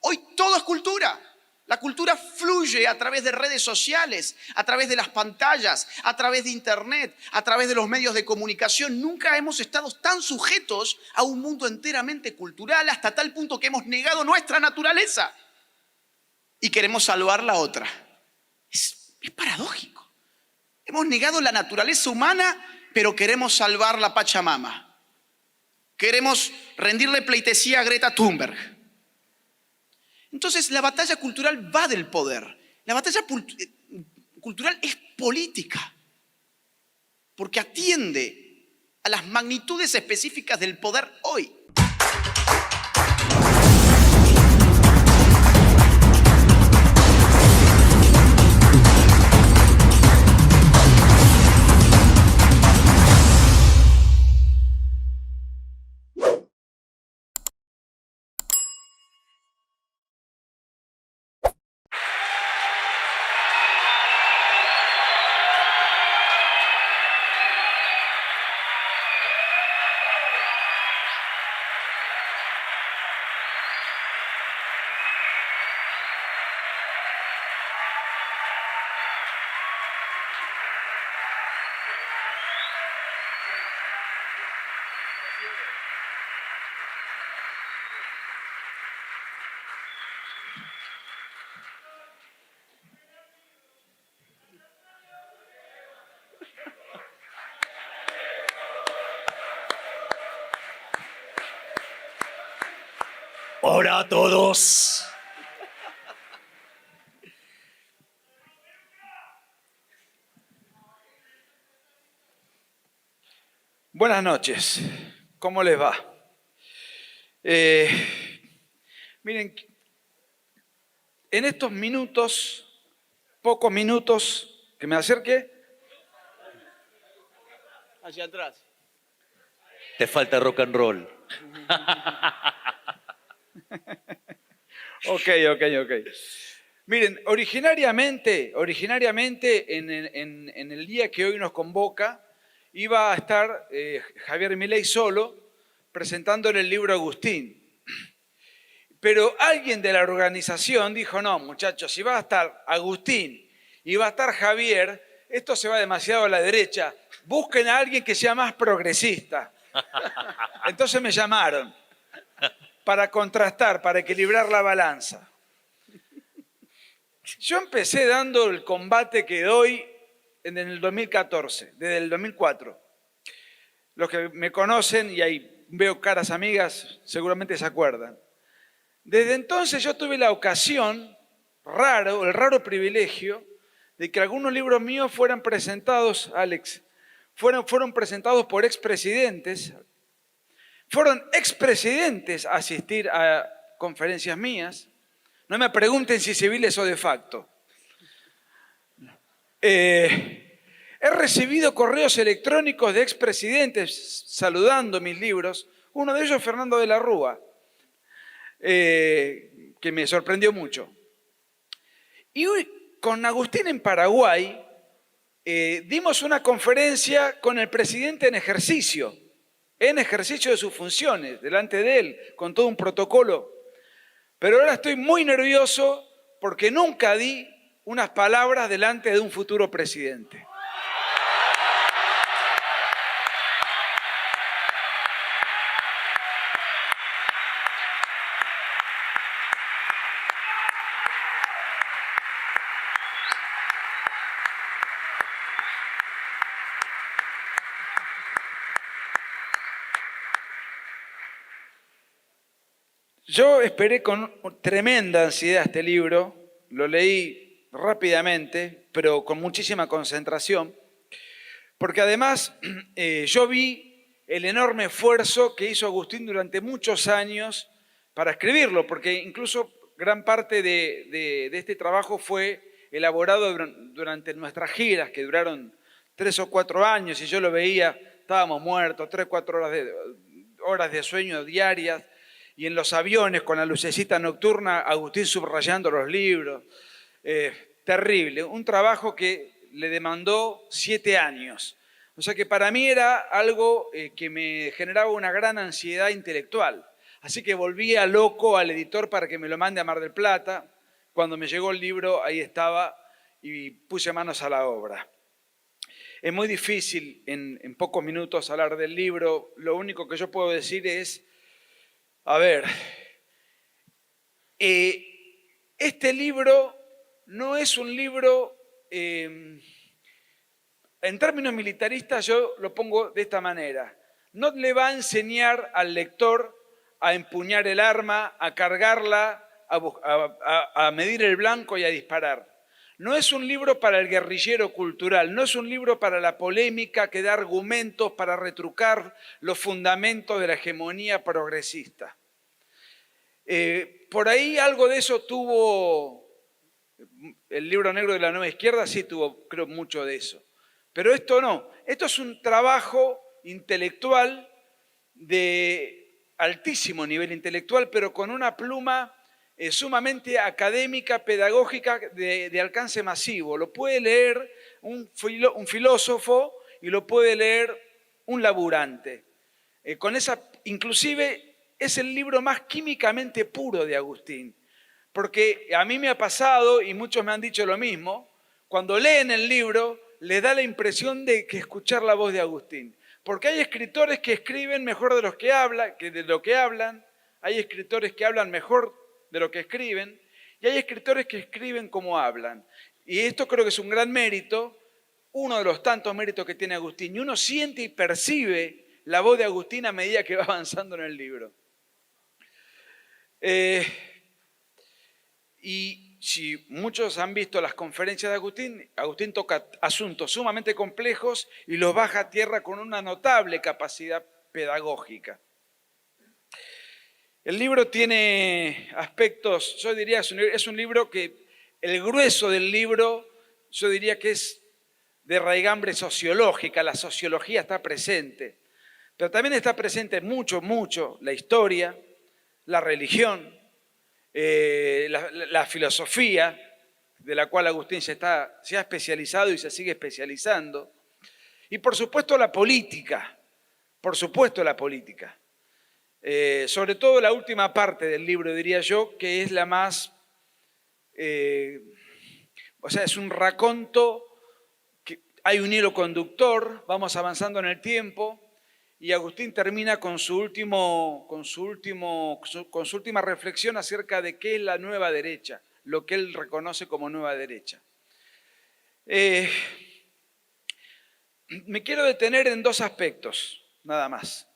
Hoy todo es cultura. La cultura fluye a través de redes sociales, a través de las pantallas, a través de internet, a través de los medios de comunicación. Nunca hemos estado tan sujetos a un mundo enteramente cultural hasta tal punto que hemos negado nuestra naturaleza y queremos salvar la otra. Es paradójico. Hemos negado la naturaleza humana, pero queremos salvar la Pachamama. Queremos rendirle pleitesía a Greta Thunberg. Entonces, la batalla cultural va del poder. La batalla cultural es política, porque atiende a las magnitudes específicas del poder hoy. Hola a todos. Buenas noches, ¿cómo les va? Miren, en estos minutos, pocos minutos, que me acerque. Hacia atrás. Te falta rock and roll. Ok. Miren, originariamente en el día que hoy nos convoca, iba a estar Javier Milei solo presentándole el libro Agustín. Pero alguien de la organización dijo, no, muchachos, si va a estar Agustín y va a estar Javier, esto se va demasiado a la derecha. Busquen a alguien que sea más progresista. Entonces me llamaron para contrastar, para equilibrar la balanza. Yo empecé dando el combate que doy en el 2014, desde el 2004. Los que me conocen, y ahí veo caras amigas, seguramente se acuerdan. Desde entonces yo tuve la ocasión, el raro privilegio, de que algunos libros míos fueran presentados, Alex, fueron presentados por expresidentes. Fueron expresidentes a asistir a conferencias mías. No me pregunten si civiles o de facto. He recibido correos electrónicos de expresidentes saludando mis libros. Uno de ellos, Fernando de la Rúa, que me sorprendió mucho. Y hoy, con Agustín en Paraguay, dimos una conferencia con el presidente en ejercicio de sus funciones, delante de él, con todo un protocolo. Pero ahora estoy muy nervioso porque nunca di unas palabras delante de un futuro presidente. Yo esperé con tremenda ansiedad este libro, lo leí rápidamente, pero con muchísima concentración, porque además yo vi el enorme esfuerzo que hizo Agustín durante muchos años para escribirlo, porque incluso gran parte de este trabajo fue elaborado durante nuestras giras, que duraron 3 o 4 años, y yo lo veía, estábamos muertos, 3 o 4 horas de sueño diarias, y en los aviones con la lucecita nocturna, Agustín subrayando los libros. Terrible, un trabajo que le demandó 7 años. O sea que para mí era algo que me generaba una gran ansiedad intelectual. Así que volví a loco al editor para que me lo mande a Mar del Plata. Cuando me llegó el libro, ahí estaba y puse manos a la obra. Es muy difícil en pocos minutos hablar del libro. Lo único que yo puedo decir es, a ver, este libro no es un libro, en términos militaristas yo lo pongo de esta manera. No le va a enseñar al lector a empuñar el arma, a cargarla, a medir el blanco y a disparar. No es un libro para el guerrillero cultural, no es un libro para la polémica que da argumentos para retrucar los fundamentos de la hegemonía progresista. Por ahí algo de eso tuvo el libro negro de la nueva izquierda, sí tuvo, creo, mucho de eso. Pero esto no, esto es un trabajo intelectual de altísimo nivel intelectual, pero con una pluma sumamente académica, pedagógica, de alcance masivo. Lo puede leer un filósofo y lo puede leer un laburante. Inclusive es el libro más químicamente puro de Agustín, porque a mí me ha pasado, y muchos me han dicho lo mismo, cuando leen el libro les da la impresión de que escuchar la voz de Agustín. Porque hay escritores que escriben mejor de lo que hablan, hay escritores que hablan mejor de lo que escriben, y hay escritores que escriben como hablan. Y esto creo que es un gran mérito, uno de los tantos méritos que tiene Agustín. Y uno siente y percibe la voz de Agustín a medida que va avanzando en el libro. Y si muchos han visto las conferencias de Agustín, Agustín toca asuntos sumamente complejos y los baja a tierra con una notable capacidad pedagógica. El libro tiene aspectos, yo diría, es un libro que el grueso del libro, yo diría que es de raigambre sociológica, la sociología está presente, pero también está presente mucho la historia, la religión, la filosofía, de la cual Agustín se ha especializado y se sigue especializando, y por supuesto la política, sobre todo la última parte del libro, diría yo, que es la más, es un raconto, que hay un hilo conductor, vamos avanzando en el tiempo, y Agustín termina con su última reflexión acerca de qué es la nueva derecha, lo que él reconoce como nueva derecha. Me quiero detener en dos aspectos, nada más.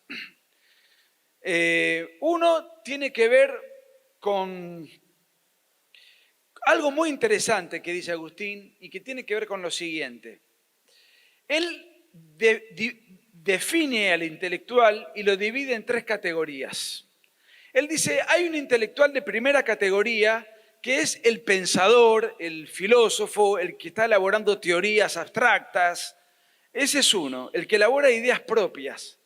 Uno tiene que ver con algo muy interesante que dice Agustín y que tiene que ver con lo siguiente. Él define al intelectual y lo divide en tres categorías. Él dice, hay un intelectual de primera categoría que es el pensador, el filósofo, el que está elaborando teorías abstractas. Ese es uno, el que elabora ideas propias.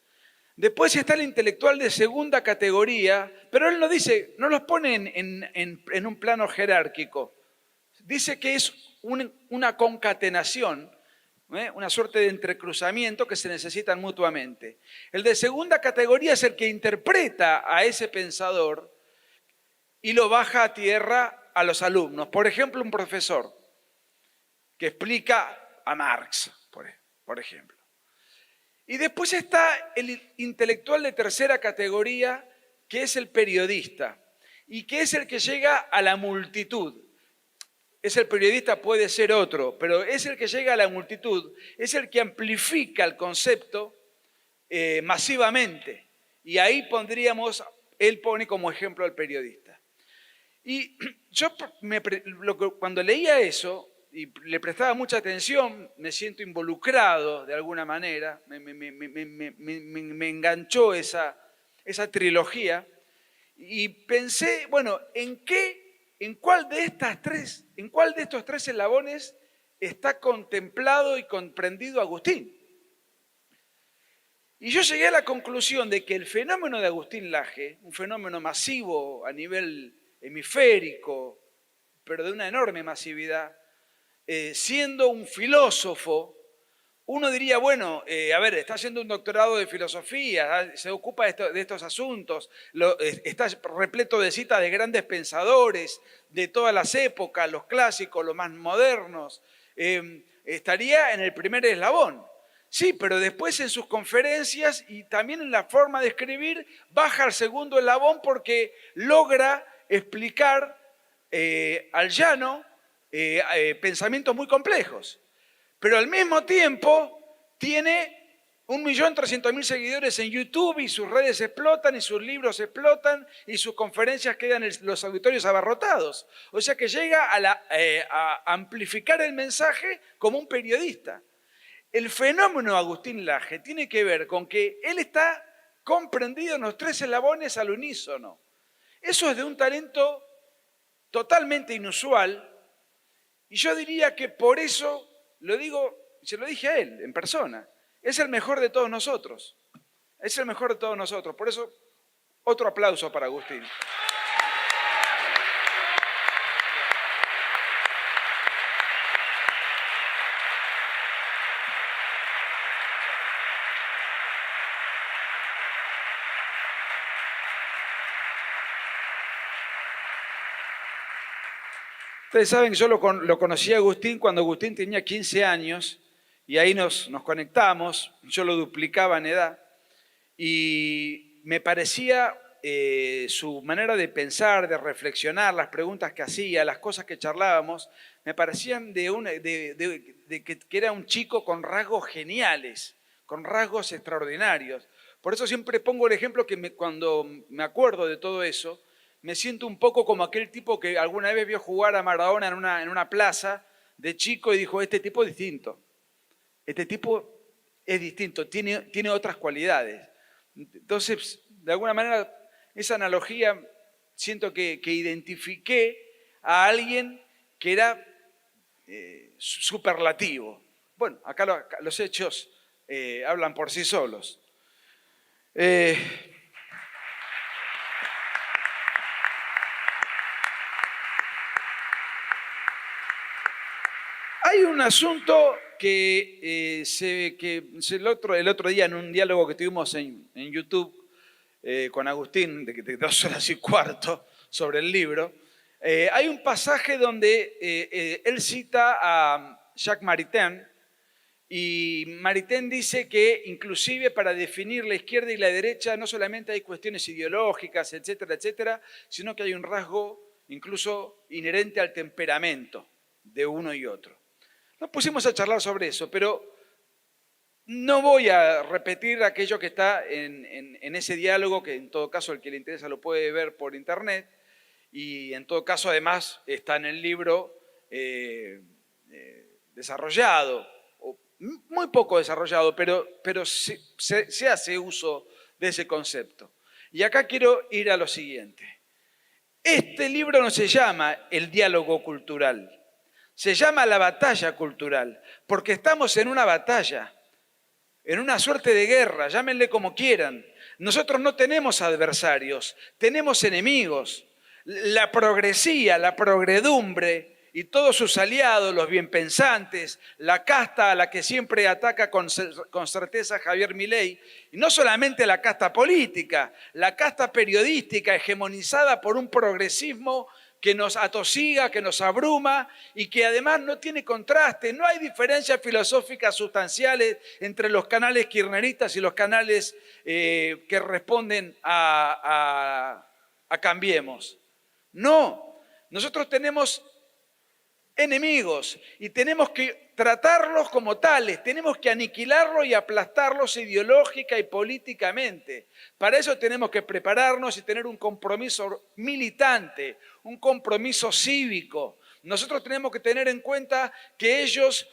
Después está el intelectual de segunda categoría, pero él no dice, no los pone en un plano jerárquico. Dice que es una concatenación, una suerte de entrecruzamiento que se necesitan mutuamente. El de segunda categoría es el que interpreta a ese pensador y lo baja a tierra a los alumnos. Por ejemplo, un profesor que explica a Marx, por ejemplo. Y después está el intelectual de tercera categoría, que es el periodista, y que es el que llega a la multitud. Es el periodista, puede ser otro, pero es el que llega a la multitud, es el que amplifica el concepto masivamente. Y ahí él pone como ejemplo al periodista. Y yo cuando leía eso, y le prestaba mucha atención, me siento involucrado de alguna manera, me enganchó esa trilogía, y pensé, bueno, ¿en cuál de estos tres eslabones está contemplado y comprendido Agustín? Y yo llegué a la conclusión de que el fenómeno de Agustín Laje, un fenómeno masivo a nivel hemisférico, pero de una enorme masividad, siendo un filósofo uno diría, bueno, a ver, está haciendo un doctorado de filosofía, se ocupa de estos asuntos, está repleto de citas de grandes pensadores de todas las épocas, los clásicos, los más modernos, estaría en el primer eslabón. Sí, pero después en sus conferencias y también en la forma de escribir baja al segundo eslabón porque logra explicar al llano pensamientos muy complejos. Pero al mismo tiempo tiene 1.300.000 seguidores en YouTube y sus redes explotan y sus libros explotan y sus conferencias quedan en los auditorios abarrotados. O sea que llega a amplificar el mensaje como un periodista. El fenómeno Agustín Laje tiene que ver con que él está comprendido en los 3 eslabones al unísono. Eso es de un talento totalmente inusual y yo diría que por eso lo digo, se lo dije a él en persona, es el mejor de todos nosotros. Es el mejor de todos nosotros. Por eso, otro aplauso para Agustín. Ustedes saben que yo lo conocí a Agustín cuando Agustín tenía 15 años y ahí nos conectamos, yo lo duplicaba en edad y me parecía su manera de pensar, de reflexionar, las preguntas que hacía, las cosas que charlábamos, me parecían que era un chico con rasgos geniales, con rasgos extraordinarios. Por eso siempre pongo el ejemplo que cuando me acuerdo de todo eso, me siento un poco como aquel tipo que alguna vez vio jugar a Maradona en una plaza de chico y dijo, este tipo es distinto. Este tipo es distinto, tiene otras cualidades. Entonces, de alguna manera, esa analogía siento que identifiqué a alguien que era superlativo. Bueno, acá los hechos hablan por sí solos. Hay un asunto que el otro día en un diálogo que tuvimos en YouTube con Agustín, de 2 horas y cuarto, sobre el libro, hay un pasaje donde él cita a Jacques Maritain, y Maritain dice que inclusive para definir la izquierda y la derecha no solamente hay cuestiones ideológicas, etcétera, etcétera, sino que hay un rasgo incluso inherente al temperamento de uno y otro. Nos pusimos a charlar sobre eso, pero no voy a repetir aquello que está en ese diálogo, que en todo caso el que le interesa lo puede ver por internet, y en todo caso además está en el libro desarrollado, o muy poco desarrollado, pero se hace uso de ese concepto. Y acá quiero ir a lo siguiente. Este libro no se llama El diálogo cultural. Se llama La batalla cultural, porque estamos en una batalla, en una suerte de guerra, llámenle como quieran. Nosotros no tenemos adversarios, tenemos enemigos. La progresía, la progredumbre y todos sus aliados, los bienpensantes, la casta a la que siempre ataca con certeza Javier Milei, y no solamente la casta política, la casta periodística hegemonizada por un progresismo que nos atosiga, que nos abruma y que además no tiene contraste. No hay diferencias filosóficas sustanciales entre los canales kirchneristas y los canales que responden a Cambiemos. No, nosotros tenemos enemigos y tenemos que tratarlos como tales, tenemos que aniquilarlos y aplastarlos ideológica y políticamente. Para eso tenemos que prepararnos y tener un compromiso militante, un compromiso cívico. Nosotros tenemos que tener en cuenta que ellos,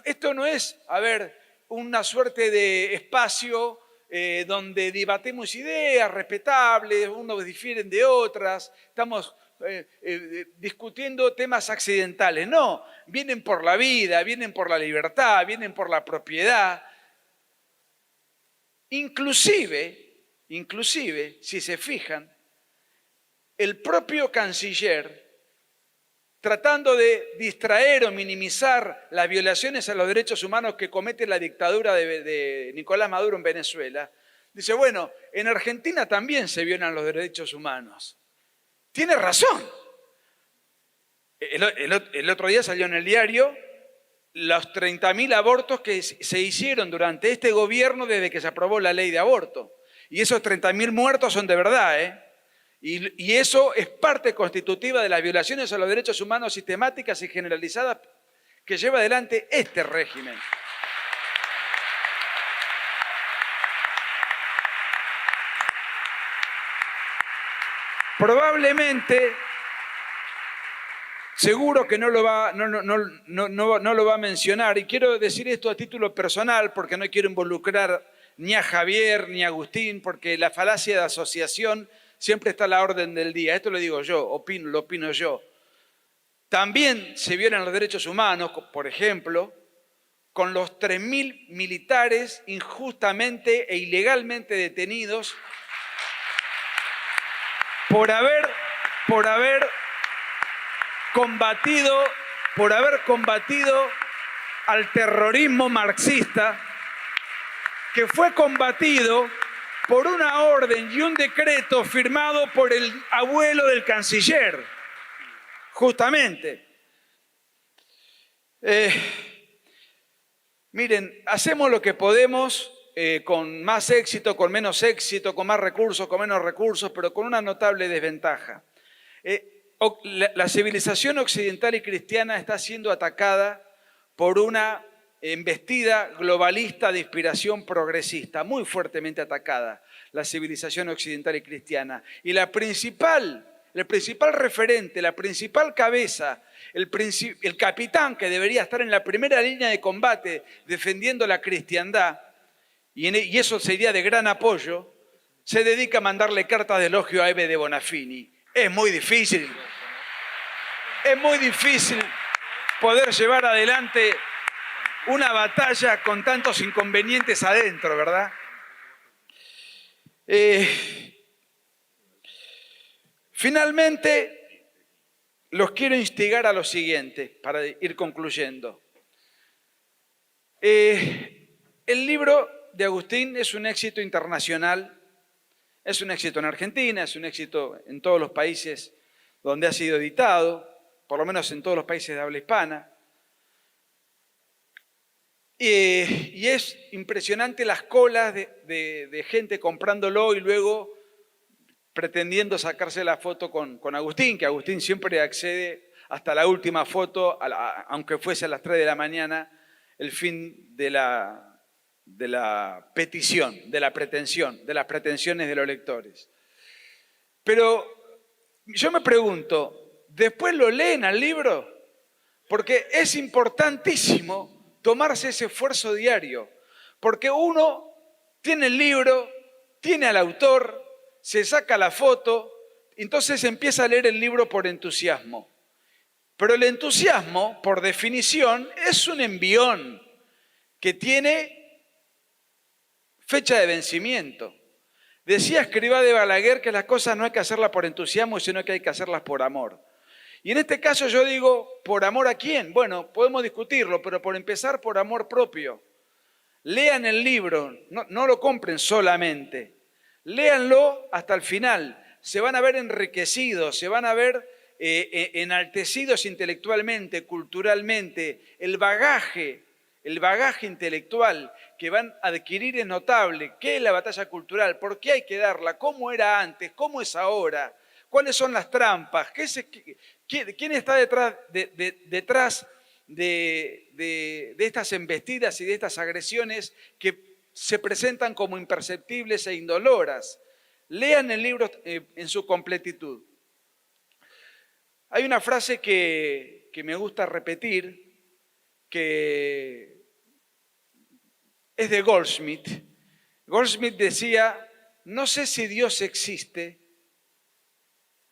esto no es, una suerte de espacio donde debatimos ideas respetables, unos difieren de otras, estamos discutiendo temas accidentales. No, vienen por la vida, vienen por la libertad, vienen por la propiedad. Inclusive, si se fijan, el propio canciller tratando de distraer o minimizar las violaciones a los derechos humanos que comete la dictadura de Nicolás Maduro en Venezuela, dice, bueno, en Argentina también se violan los derechos humanos. Tiene razón. El otro día salió en el diario los 30.000 abortos que se hicieron durante este gobierno desde que se aprobó la ley de aborto. Y esos 30.000 muertos son de verdad, ¿eh? Y eso es parte constitutiva de las violaciones a los derechos humanos sistemáticas y generalizadas que lleva adelante este régimen. Probablemente, seguro que no lo va a mencionar, y quiero decir esto a título personal porque no quiero involucrar ni a Javier ni a Agustín, porque la falacia de asociación siempre está a la orden del día. Esto lo digo yo, lo opino yo. También se violan los derechos humanos, por ejemplo, con los 3.000 militares injustamente e ilegalmente detenidos por haber combatido al terrorismo marxista, que fue combatido por una orden y un decreto firmado por el abuelo del canciller, justamente. Miren, hacemos lo que podemos, con más éxito, con menos éxito, con más recursos, con menos recursos, pero con una notable desventaja. La civilización occidental y cristiana está siendo atacada por una embestida globalista de inspiración progresista, muy fuertemente atacada, la civilización occidental y cristiana. Y el principal referente, la principal cabeza, el capitán que debería estar en la primera línea de combate defendiendo la cristiandad, y eso sería de gran apoyo, se dedica a mandarle cartas de elogio a Hebe de Bonafini. Es muy difícil poder llevar adelante una batalla con tantos inconvenientes adentro, ¿verdad? Finalmente, los quiero instigar a lo siguiente, para ir concluyendo. El libro de Agustín es un éxito internacional, es un éxito en Argentina, es un éxito en todos los países donde ha sido editado, por lo menos en todos los países de habla hispana. Y es impresionante las colas de gente comprándolo y luego pretendiendo sacarse la foto con Agustín, que Agustín siempre accede hasta la última foto, aunque fuese a las 3 de la mañana, el fin de la petición, de la pretensión, de las pretensiones de los lectores. Pero yo me pregunto, ¿después lo leen al libro? Porque es importantísimo tomarse ese esfuerzo diario, porque uno tiene el libro, tiene al autor, se saca la foto, entonces empieza a leer el libro por entusiasmo. Pero el entusiasmo, por definición, es un envión que tiene fecha de vencimiento. Decía Escrivá de Balaguer que las cosas no hay que hacerlas por entusiasmo, sino que hay que hacerlas por amor. Y en este caso yo digo, ¿por amor a quién? Bueno, podemos discutirlo, pero por empezar, por amor propio. Lean el libro, no lo compren solamente. Léanlo hasta el final. Se van a ver enriquecidos, se van a ver enaltecidos intelectualmente, culturalmente. El bagaje intelectual que van a adquirir es notable. ¿Qué es la batalla cultural? ¿Por qué hay que darla? ¿Cómo era antes? ¿Cómo es ahora? ¿Cuáles son las trampas? ¿Quién está detrás de estas embestidas y de estas agresiones que se presentan como imperceptibles e indoloras? Lean el libro en su completitud. Hay una frase que me gusta repetir, que es de Goldsmith. Goldsmith decía, no sé si Dios existe,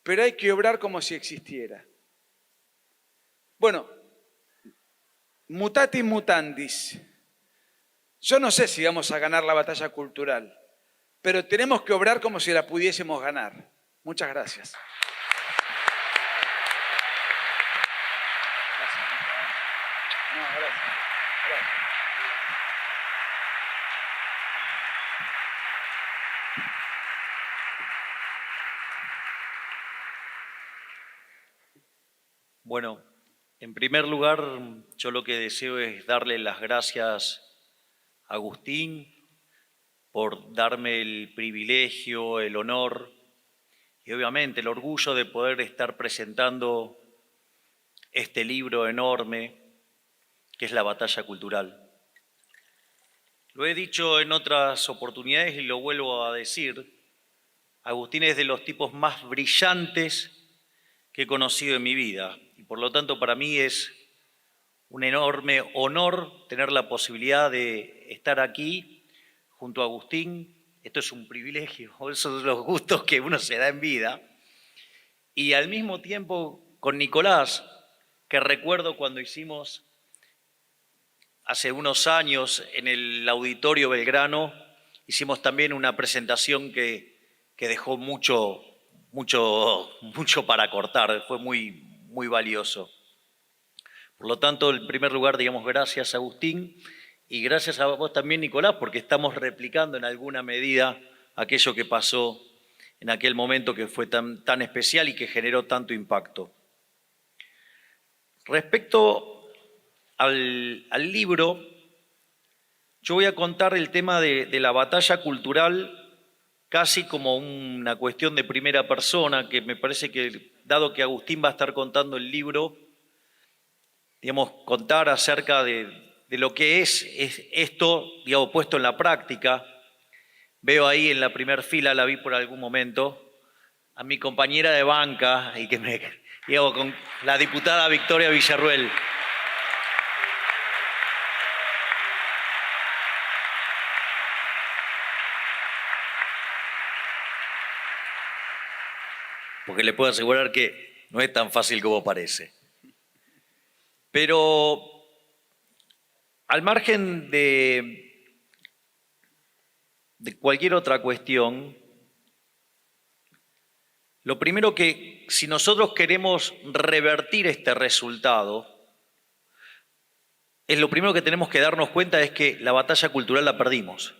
pero hay que obrar como si existiera. Bueno, mutatis mutandis. Yo no sé si vamos a ganar la batalla cultural, pero tenemos que obrar como si la pudiésemos ganar. Muchas gracias. Bueno, en primer lugar, yo lo que deseo es darle las gracias a Agustín por darme el privilegio, el honor y obviamente el orgullo de poder estar presentando este libro enorme que es La Batalla Cultural. Lo he dicho en otras oportunidades y lo vuelvo a decir. Agustín es de los tipos más brillantes que he conocido en mi vida y por lo tanto para mí es un enorme honor tener la posibilidad de estar aquí junto a Agustín. Esto es un privilegio, esos son los gustos que uno se da en vida. Y al mismo tiempo con Nicolás, que recuerdo cuando hicimos hace unos años en el Auditorio Belgrano, hicimos también una presentación que dejó mucho para cortar, fue muy valioso. Por lo tanto, en primer lugar, digamos gracias Agustín y gracias a vos también, Nicolás, porque estamos replicando en alguna medida aquello que pasó en aquel momento que fue tan especial y que generó tanto impacto. Respecto al libro, yo voy a contar el tema de la batalla cultural casi como una cuestión de primera persona, que me parece que, dado que Agustín va a estar contando el libro, digamos, contar acerca de lo que es esto, digamos, puesto en la práctica. Veo ahí en la primera fila, la vi por algún momento, a mi compañera de banca, y que digamos, con la diputada Victoria Villarruel. Porque le puedo asegurar que no es tan fácil como parece. Pero al margen de cualquier otra cuestión, lo primero que, si nosotros queremos revertir este resultado, lo primero que tenemos que darnos cuenta es que la batalla cultural la perdimos.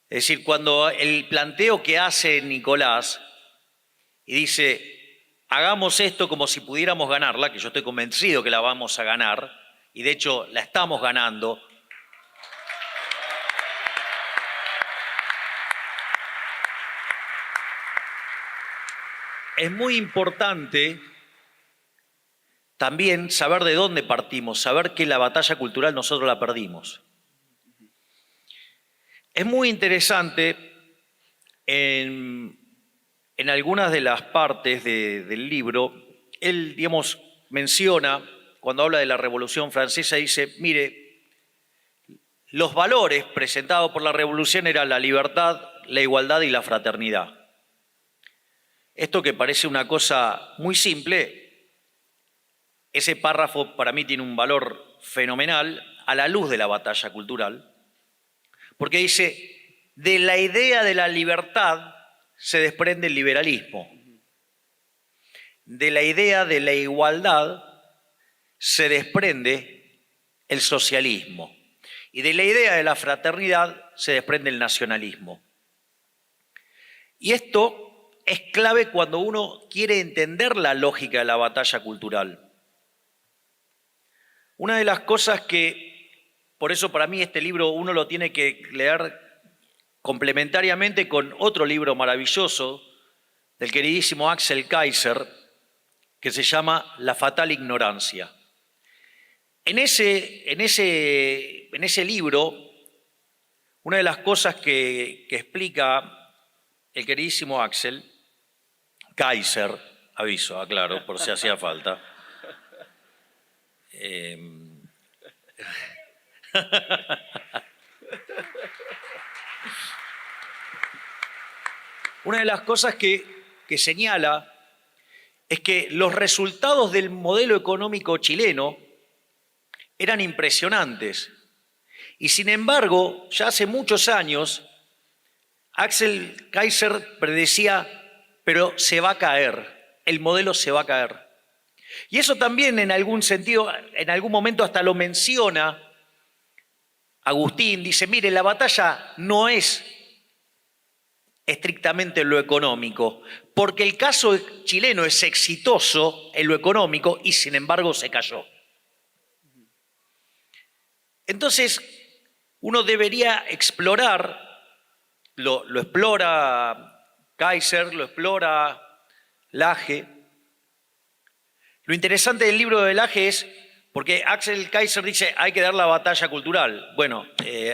Es decir, cuando el planteo que hace Nicolás y dice, hagamos esto como si pudiéramos ganarla, que yo estoy convencido que la vamos a ganar, y de hecho la estamos ganando. Es muy importante también saber de dónde partimos, saber que la batalla cultural nosotros la perdimos. Es muy interesante en algunas de las partes del libro, él, digamos, menciona, cuando habla de la Revolución Francesa, dice, mire, los valores presentados por la Revolución eran la libertad, la igualdad y la fraternidad. Esto que parece una cosa muy simple, ese párrafo para mí tiene un valor fenomenal a la luz de la batalla cultural, porque dice, de la idea de la libertad se desprende el liberalismo. De la idea de la igualdad se desprende el socialismo. Y de la idea de la fraternidad se desprende el nacionalismo. Y esto es clave cuando uno quiere entender la lógica de la batalla cultural. Una de las cosas que, por eso para mí este libro uno lo tiene que leer complementariamente con otro libro maravilloso del queridísimo Axel Kaiser, que se llama La fatal ignorancia. En ese libro, una de las cosas que explica el queridísimo Axel Kaiser, aviso, aclaro, por si hacía falta, una de las cosas que señala es que los resultados del modelo económico chileno eran impresionantes. Y sin embargo, ya hace muchos años, Axel Kaiser predecía, pero se va a caer, el modelo se va a caer. Y eso también en algún sentido, en algún momento hasta lo menciona Agustín, dice, mire, la batalla no es estrictamente lo económico, porque el caso chileno es exitoso en lo económico y sin embargo se cayó. Entonces, uno debería explorar, lo explora Kaiser, lo explora Laje. Lo interesante del libro de Laje es, porque Axel Kaiser dice, hay que dar la batalla cultural. Bueno,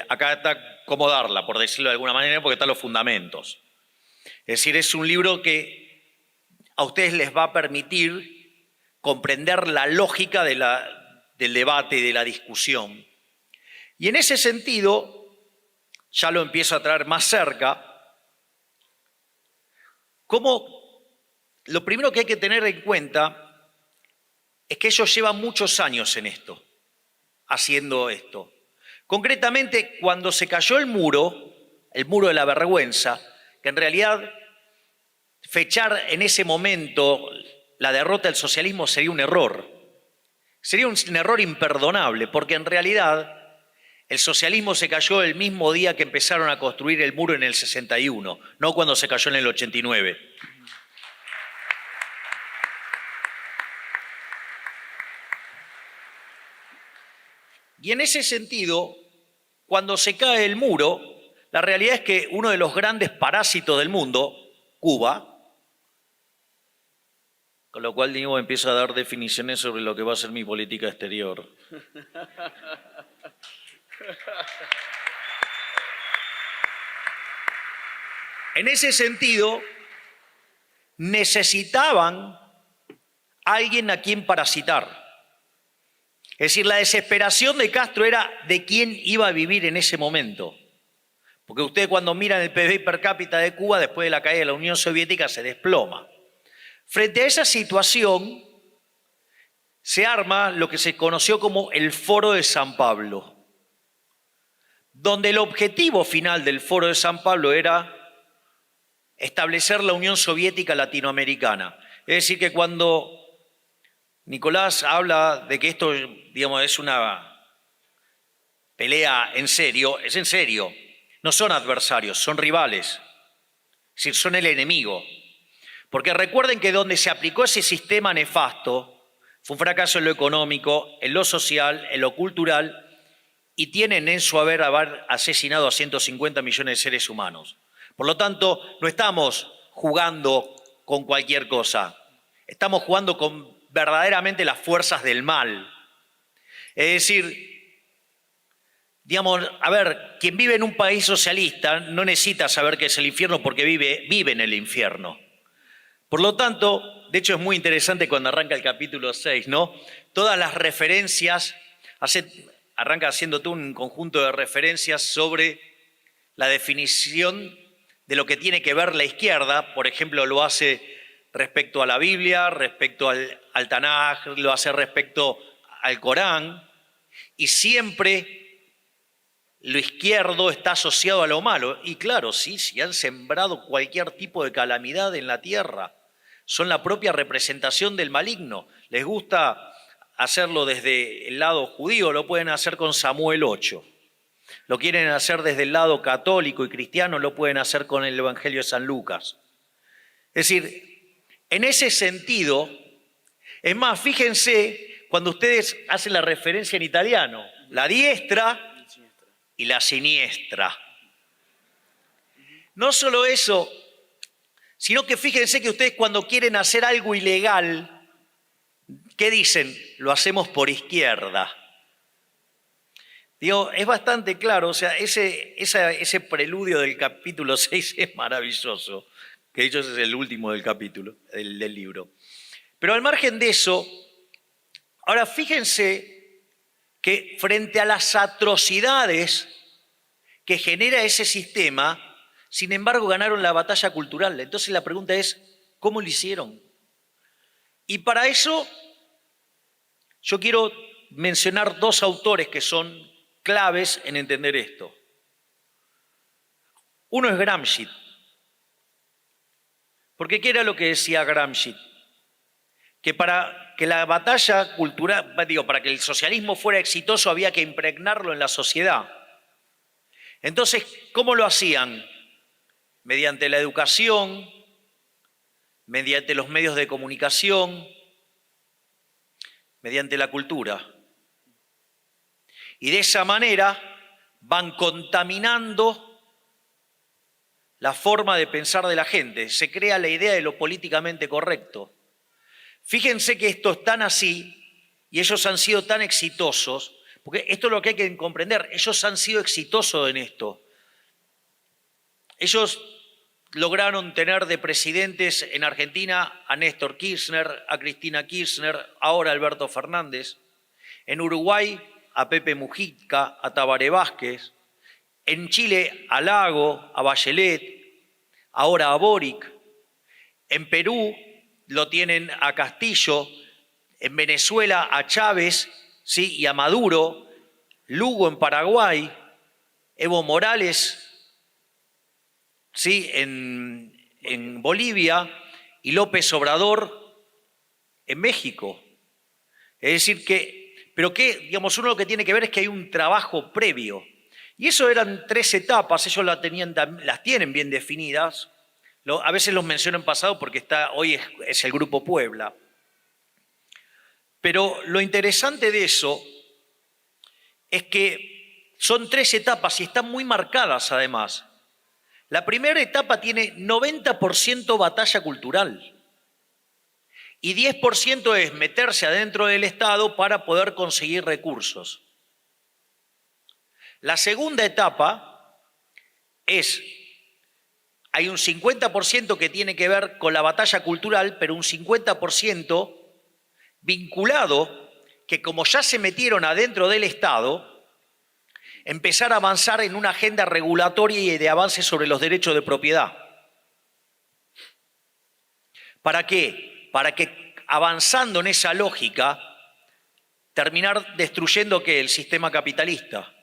acá está cómo darla, por decirlo de alguna manera, porque están los fundamentos. Es decir, es un libro que a ustedes les va a permitir comprender la lógica del debate y de la discusión. Y en ese sentido, ya lo empiezo a traer más cerca, como lo primero que hay que tener en cuenta es que ellos llevan muchos años en esto, haciendo esto. Concretamente, cuando se cayó el muro de la vergüenza, que en realidad fechar en ese momento la derrota del socialismo sería un error. Sería un error imperdonable, porque en realidad el socialismo se cayó el mismo día que empezaron a construir el muro en el 61, no cuando se cayó en el 89. Y en ese sentido, cuando se cae el muro, la realidad es que uno de los grandes parásitos del mundo, Cuba, con lo cual digo, empiezo a dar definiciones sobre lo que va a ser mi política exterior. En ese sentido, necesitaban alguien a quien parasitar. Es decir, la desesperación de Castro era de quién iba a vivir en ese momento. Porque ustedes cuando miran el PBI per cápita de Cuba, después de la caída de la Unión Soviética, se desploma. Frente a esa situación, se arma lo que se conoció como el Foro de San Pablo, donde el objetivo final del Foro de San Pablo era establecer la Unión Soviética Latinoamericana. Es decir, que cuando Nicolás habla de que esto, digamos, es una pelea en serio, es en serio. No son adversarios, son rivales. Es decir, son el enemigo. Porque recuerden que donde se aplicó ese sistema nefasto fue un fracaso en lo económico, en lo social, en lo cultural, y tienen en su haber asesinado a 150 millones de seres humanos. Por lo tanto, no estamos jugando con cualquier cosa. Estamos jugando con verdaderamente las fuerzas del mal. Es decir, digamos, a ver, quien vive en un país socialista no necesita saber qué es el infierno porque vive en el infierno. Por lo tanto, de hecho es muy interesante cuando arranca el capítulo 6, ¿no? Todas las referencias, arranca haciendo tú un conjunto de referencias sobre la definición de lo que tiene que ver la izquierda. Por ejemplo, lo hace respecto a la Biblia, respecto al Tanaj, lo hace respecto al Corán, y siempre lo izquierdo está asociado a lo malo. Y claro, sí, si han sembrado cualquier tipo de calamidad en la tierra, son la propia representación del maligno. Les gusta hacerlo desde el lado judío, lo pueden hacer con Samuel 8. Lo quieren hacer desde el lado católico y cristiano, lo pueden hacer con el Evangelio de San Lucas. Es decir, en ese sentido, es más, fíjense cuando ustedes hacen la referencia en italiano, la diestra y la siniestra. No solo eso, sino que fíjense que ustedes cuando quieren hacer algo ilegal, ¿qué dicen? Lo hacemos por izquierda. Digo, es bastante claro, o sea, ese preludio del capítulo 6 es maravilloso, que de hecho es el último del capítulo, del libro. Pero al margen de eso, ahora fíjense que frente a las atrocidades que genera ese sistema, sin embargo ganaron la batalla cultural. Entonces la pregunta es, ¿cómo lo hicieron? Y para eso yo quiero mencionar dos autores que son claves en entender esto. Uno es Gramsci. Porque ¿qué era lo que decía Gramsci? que para que la batalla cultural, para que el socialismo fuera exitoso había que impregnarlo en la sociedad. Entonces, ¿cómo lo hacían? Mediante la educación, mediante los medios de comunicación, mediante la cultura. Y de esa manera van contaminando la forma de pensar de la gente. Se crea la idea de lo políticamente correcto. Fíjense que esto es tan así y ellos han sido tan exitosos, porque esto es lo que hay que comprender, ellos han sido exitosos en esto. Ellos lograron tener de presidentes en Argentina a Néstor Kirchner, a Cristina Kirchner, ahora a Alberto Fernández. En Uruguay a Pepe Mujica, a Tabaré Vázquez. En Chile a Lago, a Bachelet, ahora a Boric. En Perú lo tienen a Castillo. En Venezuela a Chávez, ¿sí? Y a Maduro. Lugo en Paraguay. Evo Morales, ¿sí? En Bolivia. Y López Obrador en México. Es decir que, pero que, digamos, uno lo que tiene que ver es que hay un trabajo previo. Y eso eran 3 etapas, ellos las tienen bien definidas. A veces los menciono en pasado porque hoy es el Grupo Puebla. Pero lo interesante de eso es que son 3 etapas y están muy marcadas además. La primera etapa tiene 90% batalla cultural. Y 10% es meterse adentro del Estado para poder conseguir recursos. La segunda etapa hay un 50% que tiene que ver con la batalla cultural, pero un 50% vinculado, que como ya se metieron adentro del Estado, empezar a avanzar en una agenda regulatoria y de avance sobre los derechos de propiedad. ¿Para qué? Para que avanzando en esa lógica, terminar destruyendo ¿qué? El sistema capitalista.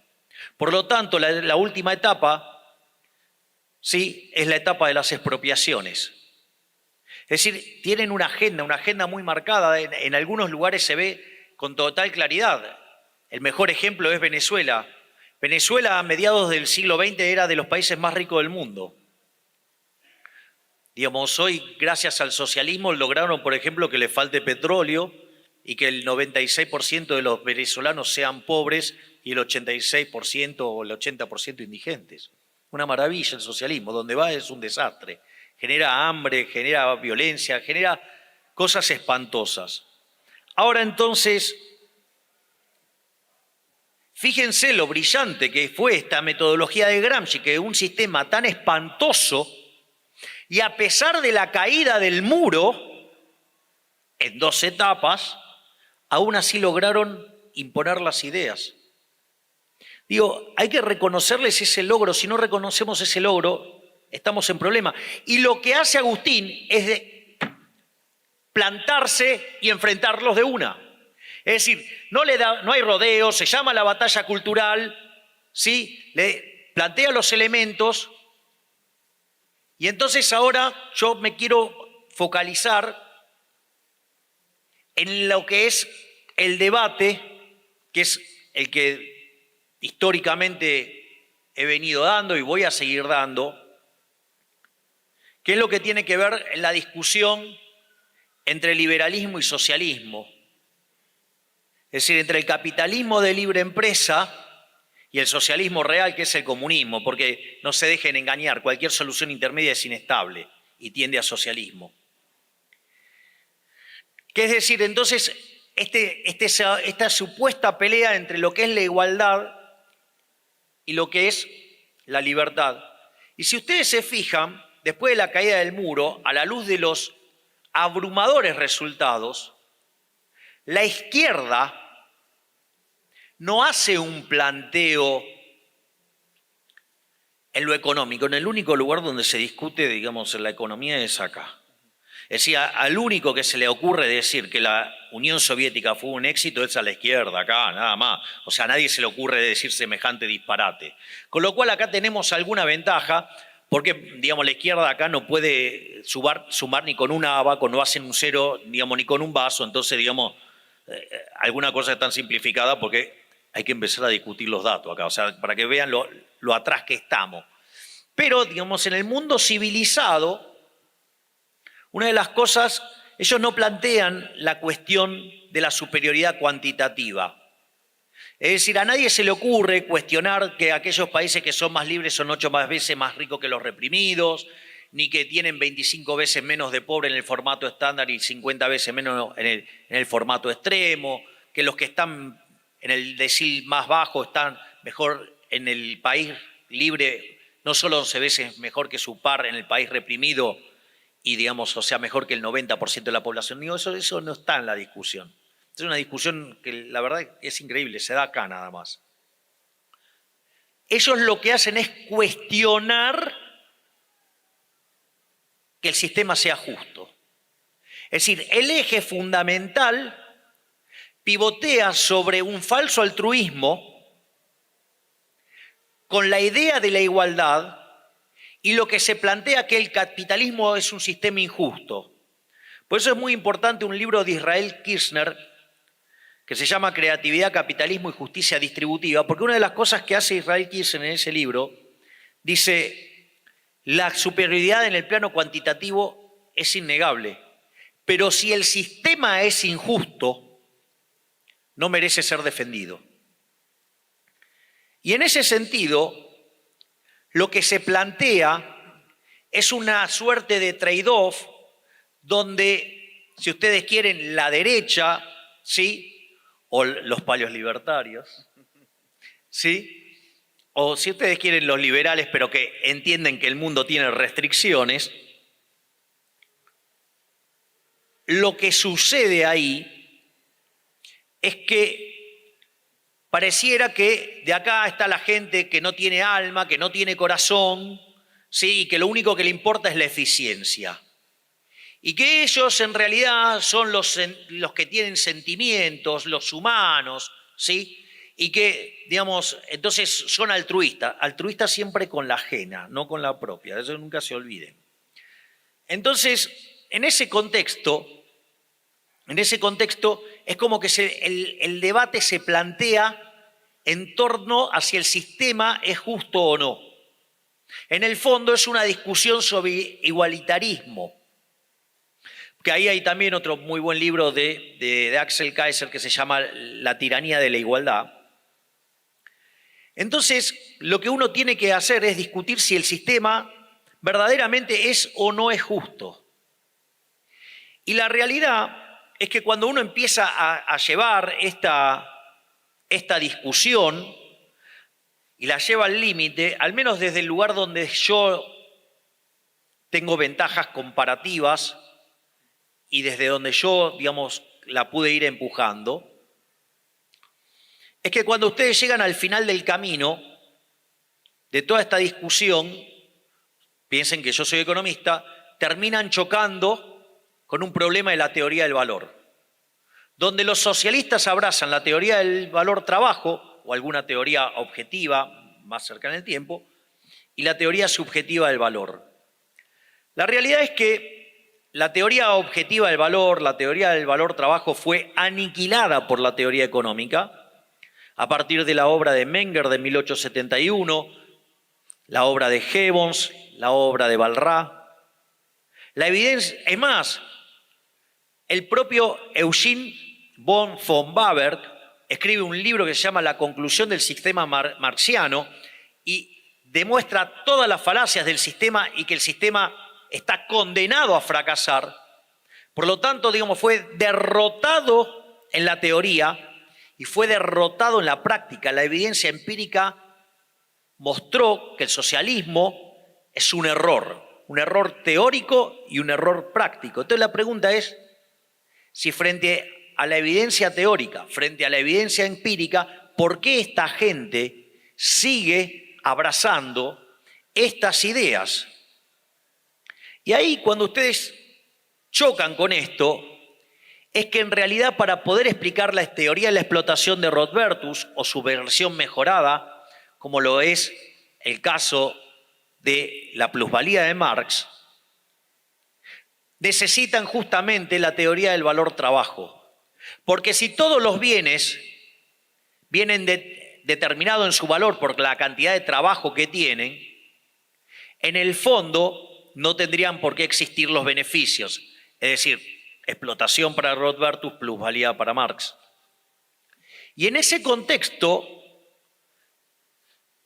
Por lo tanto, la última etapa, ¿sí? Es la etapa de las expropiaciones. Es decir, tienen una agenda muy marcada. En algunos lugares se ve con total claridad. El mejor ejemplo es Venezuela. Venezuela a mediados del siglo XX era de los países más ricos del mundo. Digamos, hoy, gracias al socialismo, lograron, por ejemplo, que le falte petróleo y que el 96% de los venezolanos sean pobres y el 86% o el 80% indigentes. Una maravilla el socialismo, donde va es un desastre. Genera hambre, genera violencia, genera cosas espantosas. Ahora entonces, fíjense lo brillante que fue esta metodología de Gramsci, que un sistema tan espantoso, y a pesar de la caída del muro, en 2 etapas, aún así lograron imponer las ideas. Digo, hay que reconocerles ese logro. Si no reconocemos ese logro, estamos en problema. Y lo que hace Agustín es de plantarse y enfrentarlos de una. Es decir, no hay rodeo, se llama la batalla cultural, ¿sí? Le plantea los elementos. Y entonces ahora yo me quiero focalizar en lo que es el debate, que es el que históricamente he venido dando y voy a seguir dando, que es lo que tiene que ver en la discusión entre liberalismo y socialismo. Es decir, entre el capitalismo de libre empresa y el socialismo real, que es el comunismo, porque no se dejen engañar, cualquier solución intermedia es inestable y tiende a socialismo. Que es decir, entonces, esta supuesta pelea entre lo que es la igualdad y lo que es la libertad. Y si ustedes se fijan, después de la caída del muro, a la luz de los abrumadores resultados, la izquierda no hace un planteo en lo económico. En el único lugar donde se discute, digamos, en la economía es acá. Es decir, al único que se le ocurre decir que la Unión Soviética fue un éxito es a la izquierda, acá, nada más. O sea, a nadie se le ocurre decir semejante disparate. Con lo cual acá tenemos alguna ventaja, porque, digamos, la izquierda acá no puede sumar ni con un abaco, no hacen un cero, digamos, ni con un vaso. Entonces, digamos, alguna cosa es tan simplificada porque hay que empezar a discutir los datos acá, o sea, para que vean lo atrás que estamos. Pero, digamos, en el mundo civilizado, una de las cosas, ellos no plantean la cuestión de la superioridad cuantitativa. Es decir, a nadie se le ocurre cuestionar que aquellos países que son más libres son 8 veces más ricos que los reprimidos, ni que tienen 25 veces menos de pobre en el formato estándar y 50 veces menos en el formato extremo, que los que están en el decil más bajo están mejor en el país libre, no solo 11 veces mejor que su par en el país reprimido y, digamos, o sea, mejor que el 90% de la población. Digo, eso no está en la discusión. Es una discusión que la verdad es increíble, se da acá nada más. Ellos lo que hacen es cuestionar que el sistema sea justo. Es decir, el eje fundamental pivotea sobre un falso altruismo con la idea de la igualdad y lo que se plantea que el capitalismo es un sistema injusto. Por eso es muy importante un libro de Israel Kirzner que se llama Creatividad, Capitalismo y Justicia Distributiva, porque una de las cosas que hace Israel Kirzner en ese libro dice: la superioridad en el plano cuantitativo es innegable, pero si el sistema es injusto, no merece ser defendido. Y en ese sentido, lo que se plantea es una suerte de trade-off donde, si ustedes quieren, la derecha, ¿sí?, o los palios libertarios, ¿sí?, o si ustedes quieren, los liberales, pero que entienden que el mundo tiene restricciones, lo que sucede ahí es que pareciera que de acá está la gente que no tiene alma, que no tiene corazón, ¿sí?, y que lo único que le importa es la eficiencia. Y que ellos en realidad son los que tienen sentimientos, los humanos, ¿sí?, y que, digamos, entonces son altruistas siempre con la ajena, no con la propia, de eso nunca se olviden. Entonces, en ese contexto es como que el debate se plantea en torno a si el sistema es justo o no. En el fondo es una discusión sobre igualitarismo, que ahí hay también otro muy buen libro de Axel Kaiser que se llama La tiranía de la igualdad. Entonces, lo que uno tiene que hacer es discutir si el sistema verdaderamente es o no es justo. Y la realidad es que cuando uno empieza a llevar esta discusión y la lleva al límite, al menos desde el lugar donde yo tengo ventajas comparativas y desde donde yo, digamos, la pude ir empujando, es que cuando ustedes llegan al final del camino de toda esta discusión, piensen que yo soy economista, terminan chocando con un problema de la teoría del valor, donde los socialistas abrazan la teoría del valor trabajo o alguna teoría objetiva más cercana en el tiempo y la teoría subjetiva del valor. La realidad es que la teoría objetiva del valor, la teoría del valor trabajo fue aniquilada por la teoría económica a partir de la obra de Menger de 1871, la obra de Gibbons, la obra de Walras. La evidencia, es más, el propio Eugene von Baberg escribe un libro que se llama La conclusión del sistema marxiano y demuestra todas las falacias del sistema y que el sistema está condenado a fracasar. Por lo tanto, digamos, fue derrotado en la teoría y fue derrotado en la práctica. La evidencia empírica mostró que el socialismo es un error teórico y un error práctico. Entonces la pregunta es si frente a la evidencia teórica, frente a la evidencia empírica, ¿por qué esta gente sigue abrazando estas ideas? Y ahí cuando ustedes chocan con esto, es que en realidad para poder explicar la teoría de la explotación de Rothbertus o su versión mejorada, como lo es el caso de la plusvalía de Marx necesitan justamente la teoría del valor trabajo. Porque si todos los bienes vienen determinados en su valor por la cantidad de trabajo que tienen, en el fondo no tendrían por qué existir los beneficios. Es decir, explotación para Rothbard, plusvalía para Marx. Y en ese contexto,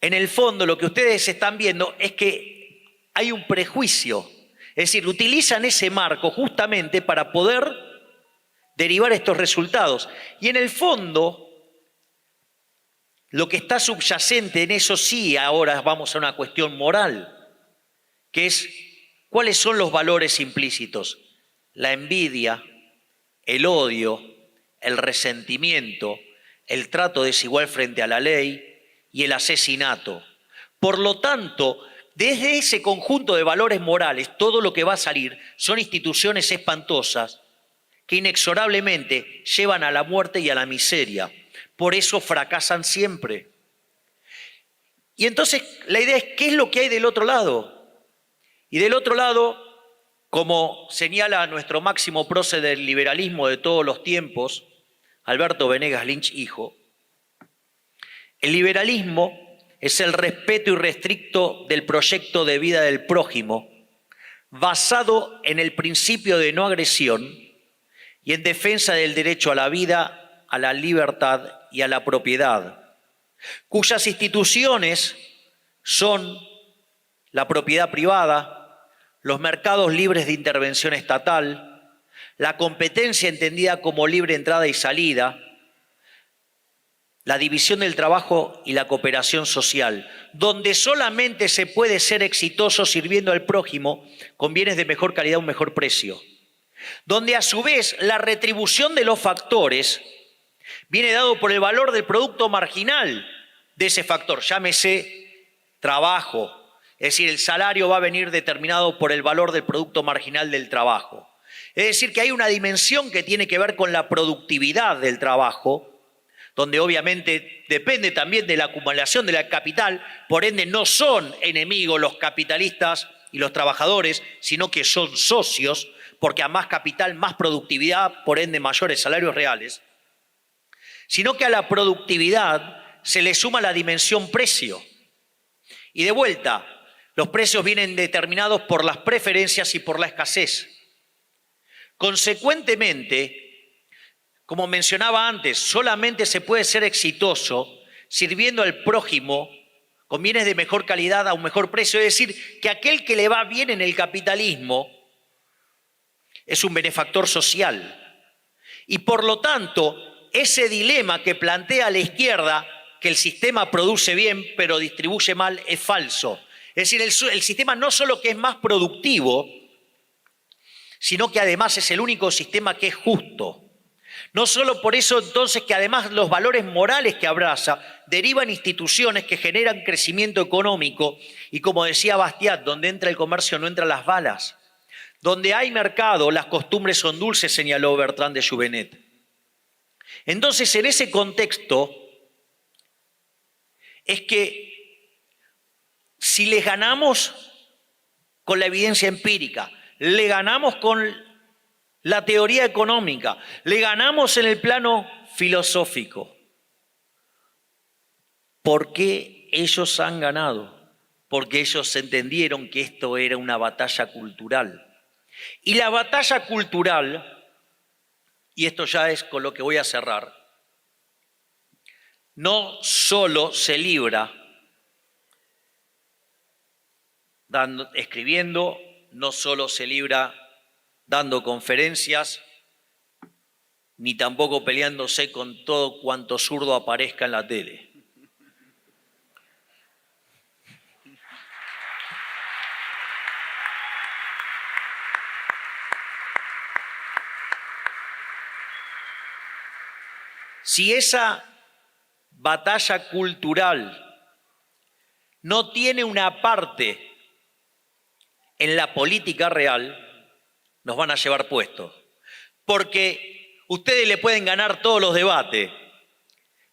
en el fondo lo que ustedes están viendo es que hay un prejuicio. Es decir, utilizan ese marco justamente para poder derivar estos resultados. Y en el fondo, lo que está subyacente en eso sí, ahora vamos a una cuestión moral, que es cuáles son los valores implícitos. La envidia, el odio, el resentimiento, el trato desigual frente a la ley y el asesinato. Por lo tanto, desde ese conjunto de valores morales, todo lo que va a salir son instituciones espantosas que inexorablemente llevan a la muerte y a la miseria. Por eso fracasan siempre. Y entonces la idea es, ¿qué es lo que hay del otro lado? Y del otro lado, como señala nuestro máximo prócer del liberalismo de todos los tiempos, Alberto Venegas Lynch, hijo, el liberalismo es el respeto irrestricto del proyecto de vida del prójimo, basado en el principio de no agresión y en defensa del derecho a la vida, a la libertad y a la propiedad, cuyas instituciones son la propiedad privada, los mercados libres de intervención estatal, la competencia entendida como libre entrada y salida, la división del trabajo y la cooperación social, donde solamente se puede ser exitoso sirviendo al prójimo con bienes de mejor calidad a un mejor precio, donde a su vez la retribución de los factores viene dado por el valor del producto marginal de ese factor, llámese trabajo, es decir, el salario va a venir determinado por el valor del producto marginal del trabajo. Es decir, que hay una dimensión que tiene que ver con la productividad del trabajo, donde obviamente depende también de la acumulación del capital, por ende no son enemigos los capitalistas y los trabajadores, sino que son socios, porque a más capital, más productividad, por ende mayores salarios reales, sino que a la productividad se le suma la dimensión precio. Y de vuelta, los precios vienen determinados por las preferencias y por la escasez. Consecuentemente, como mencionaba antes, solamente se puede ser exitoso sirviendo al prójimo con bienes de mejor calidad a un mejor precio. Es decir, que aquel que le va bien en el capitalismo es un benefactor social. Y por lo tanto, ese dilema que plantea la izquierda, que el sistema produce bien pero distribuye mal, es falso. Es decir, el sistema no solo que es más productivo, sino que además es el único sistema que es justo. No solo por eso entonces que además los valores morales que abraza derivan instituciones que generan crecimiento económico y como decía Bastiat, donde entra el comercio no entran las balas. Donde hay mercado, las costumbres son dulces, señaló Bertrand de Juvenet. Entonces, en ese contexto, es que si les ganamos con la evidencia empírica, le ganamos con la teoría económica, le ganamos en el plano filosófico. ¿Por qué ellos han ganado? Porque ellos entendieron que esto era una batalla cultural. Y la batalla cultural, y esto ya es con lo que voy a cerrar, no solo se libra escribiendo, no solo se libra dando conferencias, ni tampoco peleándose con todo cuanto zurdo aparezca en la tele. Si esa batalla cultural no tiene una parte en la política real, nos van a llevar puestos. Porque ustedes le pueden ganar todos los debates,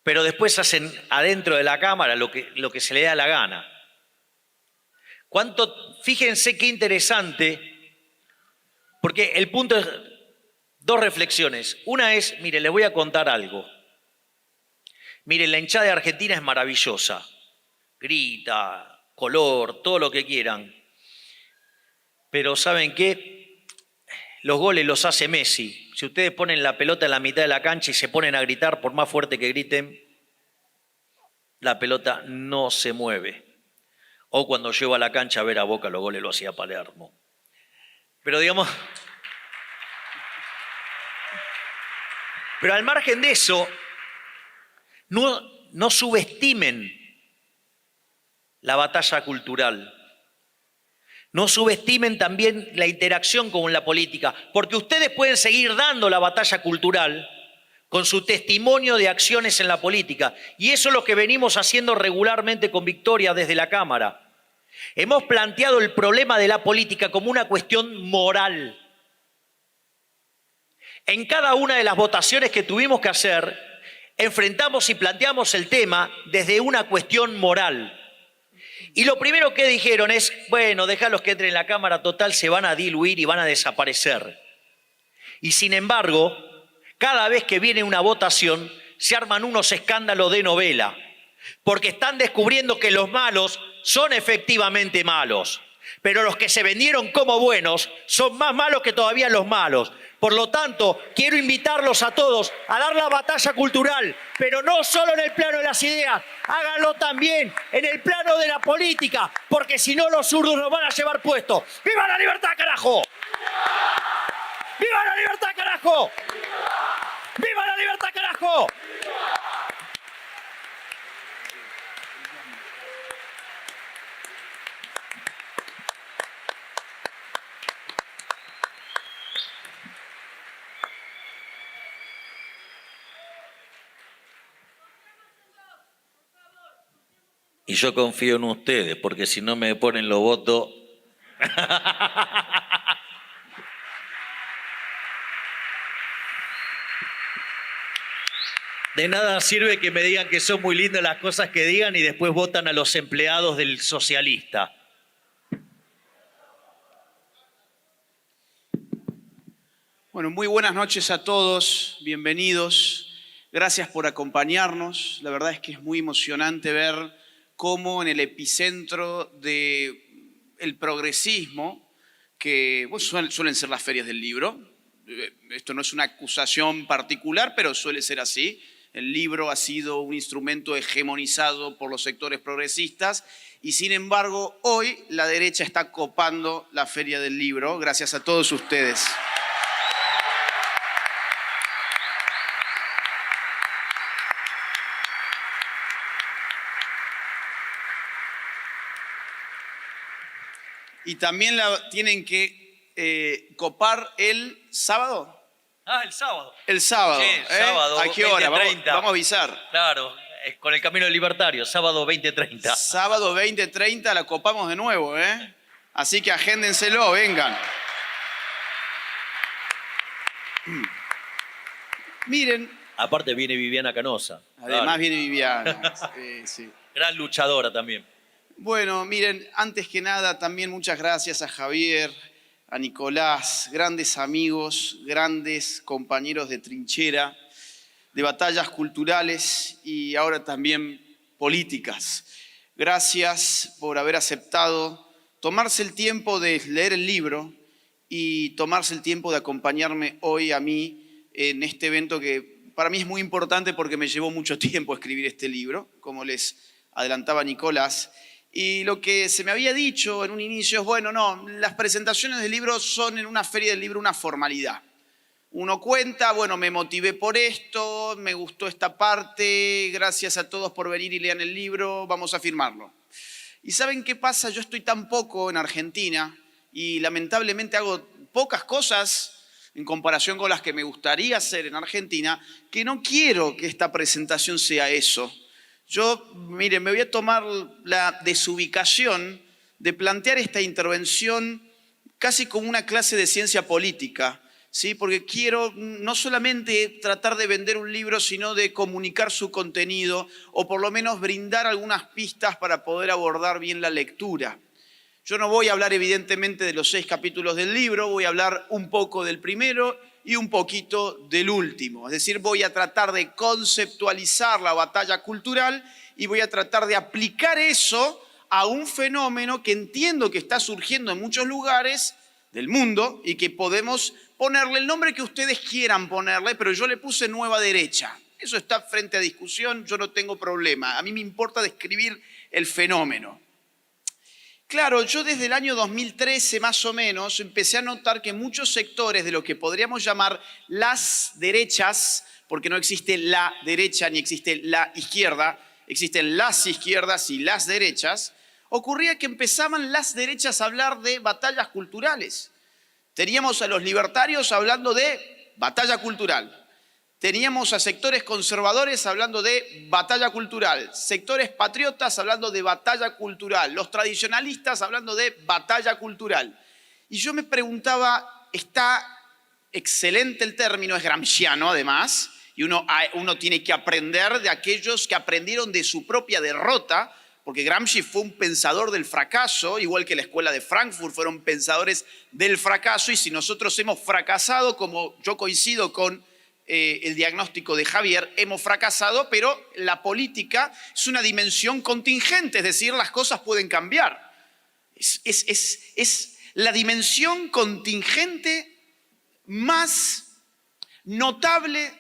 pero después hacen adentro de la Cámara lo que se le da la gana. Fíjense qué interesante, porque el punto es dos reflexiones. Una es, mire, les voy a contar algo. Mire, la hinchada de Argentina es maravillosa. Grita, color, todo lo que quieran. Pero ¿saben qué? Los goles los hace Messi. Si ustedes ponen la pelota en la mitad de la cancha y se ponen a gritar, por más fuerte que griten, la pelota no se mueve. O cuando llego a la cancha a ver a Boca, los goles lo hacía Palermo. Pero digamos... Pero al margen de eso, no subestimen la batalla cultural. No subestimen también la interacción con la política, porque ustedes pueden seguir dando la batalla cultural con su testimonio de acciones en la política. Y eso es lo que venimos haciendo regularmente con Victoria desde la Cámara. Hemos planteado el problema de la política como una cuestión moral. En cada una de las votaciones que tuvimos que hacer, enfrentamos y planteamos el tema desde una cuestión moral. Y lo primero que dijeron es, bueno, déjalos que entren en la Cámara, total, se van a diluir y van a desaparecer. Y sin embargo, cada vez que viene una votación, se arman unos escándalos de novela, porque están descubriendo que los malos son efectivamente malos, pero los que se vendieron como buenos son más malos que todavía los malos. Por lo tanto, quiero invitarlos a todos a dar la batalla cultural, pero no solo en el plano de las ideas, háganlo también en el plano de la política, porque si no los zurdos nos van a llevar puestos. ¡Viva la libertad, carajo! ¡Viva la libertad, carajo! ¡Viva la libertad, carajo! Y yo confío en ustedes, porque si no me ponen los votos... De nada sirve que me digan que son muy lindas las cosas que digan y después votan a los empleados del socialista. Bueno, muy buenas noches a todos, bienvenidos. Gracias por acompañarnos. La verdad es que es muy emocionante ver cómo en el epicentro del progresismo, que suelen ser las ferias del libro, esto no es una acusación particular, pero suele ser así. El libro ha sido un instrumento hegemonizado por los sectores progresistas y sin embargo hoy la derecha está copando la feria del libro, gracias a todos ustedes. Y también la tienen que copar el sábado. Ah, el sábado. El sábado. Sí, sábado. ¿A qué hora? 20:30. Vamos a avisar. Claro, con el Camino del Libertario, sábado 20:30. Sábado 20:30 la copamos de nuevo, ¿eh? Así que agéndenselo, vengan. Miren. Aparte viene Viviana Canosa. Además claro. viene Viviana. Sí. Gran luchadora también. Bueno, miren, antes que nada, también muchas gracias a Javier, a Nicolás, grandes amigos, grandes compañeros de trinchera, de batallas culturales y ahora también políticas. Gracias por haber aceptado tomarse el tiempo de leer el libro y tomarse el tiempo de acompañarme hoy a mí en este evento que para mí es muy importante porque me llevó mucho tiempo escribir este libro, como les adelantaba Nicolás. Y lo que se me había dicho en un inicio es, bueno, no, las presentaciones del libro son en una feria del libro una formalidad. Uno cuenta, bueno, me motivé por esto, me gustó esta parte, gracias a todos por venir y lean el libro, vamos a firmarlo. ¿Y saben qué pasa? Yo estoy tan poco en Argentina y lamentablemente hago pocas cosas en comparación con las que me gustaría hacer en Argentina, que no quiero que esta presentación sea eso. Yo, miren, me voy a tomar la desubicación de plantear esta intervención casi como una clase de ciencia política, ¿sí? Porque quiero no solamente tratar de vender un libro, sino de comunicar su contenido o por lo menos brindar algunas pistas para poder abordar bien la lectura. Yo no voy a hablar evidentemente de los 6 capítulos del libro, voy a hablar un poco del primero y un poquito del último. Es decir, voy a tratar de conceptualizar la batalla cultural y voy a tratar de aplicar eso a un fenómeno que entiendo que está surgiendo en muchos lugares del mundo y que podemos ponerle el nombre que ustedes quieran ponerle, pero yo le puse nueva derecha. Eso está frente a discusión, yo no tengo problema. A mí me importa describir el fenómeno. Claro, yo desde el año 2013 más o menos empecé a notar que muchos sectores de lo que podríamos llamar las derechas, porque no existe la derecha ni existe la izquierda, existen las izquierdas y las derechas, ocurría que empezaban las derechas a hablar de batallas culturales. Teníamos a los libertarios hablando de batalla cultural. Teníamos a sectores conservadores hablando de batalla cultural, sectores patriotas hablando de batalla cultural, los tradicionalistas hablando de batalla cultural. Y yo me preguntaba, está excelente el término, es gramsciano además, y uno tiene que aprender de aquellos que aprendieron de su propia derrota, porque Gramsci fue un pensador del fracaso, igual que la escuela de Frankfurt fueron pensadores del fracaso, y si nosotros hemos fracasado, como yo coincido con el diagnóstico de Javier, hemos fracasado, pero la política es una dimensión contingente, es decir, las cosas pueden cambiar. Es la dimensión contingente más notable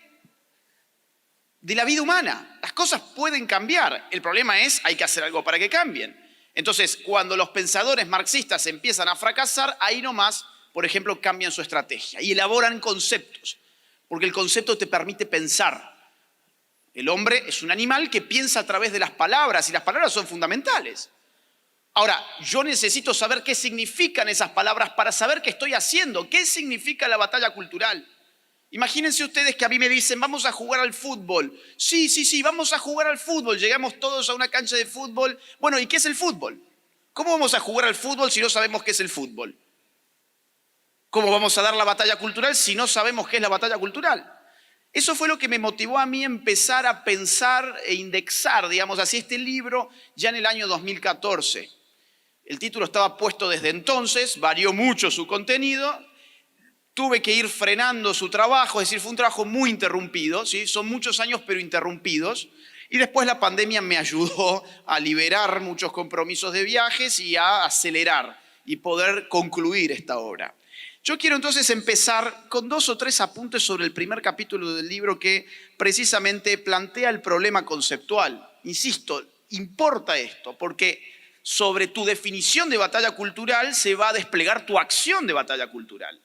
de la vida humana. Las cosas pueden cambiar. El problema es, hay que hacer algo para que cambien. Entonces, cuando los pensadores marxistas empiezan a fracasar, ahí nomás, por ejemplo, cambian su estrategia y elaboran conceptos. Porque el concepto te permite pensar. El hombre es un animal que piensa a través de las palabras y las palabras son fundamentales. Ahora, yo necesito saber qué significan esas palabras para saber qué estoy haciendo. ¿Qué significa la batalla cultural? Imagínense ustedes que a mí me dicen, vamos a jugar al fútbol. Sí, vamos a jugar al fútbol. Llegamos todos a una cancha de fútbol. Bueno, ¿y qué es el fútbol? ¿Cómo vamos a jugar al fútbol si no sabemos qué es el fútbol? ¿Cómo vamos a dar la batalla cultural si no sabemos qué es la batalla cultural? Eso fue lo que me motivó a mí a empezar a pensar e indexar, digamos así, este libro ya en el año 2014. El título estaba puesto desde entonces, varió mucho su contenido. Tuve que ir frenando su trabajo, es decir, fue un trabajo muy interrumpido, ¿sí? Son muchos años pero interrumpidos. Y después la pandemia me ayudó a liberar muchos compromisos de viajes y a acelerar y poder concluir esta obra. Yo quiero entonces empezar con 2 o 3 apuntes sobre el primer capítulo del libro que precisamente plantea el problema conceptual. Insisto, importa esto, porque sobre tu definición de batalla cultural se va a desplegar tu acción de batalla cultural.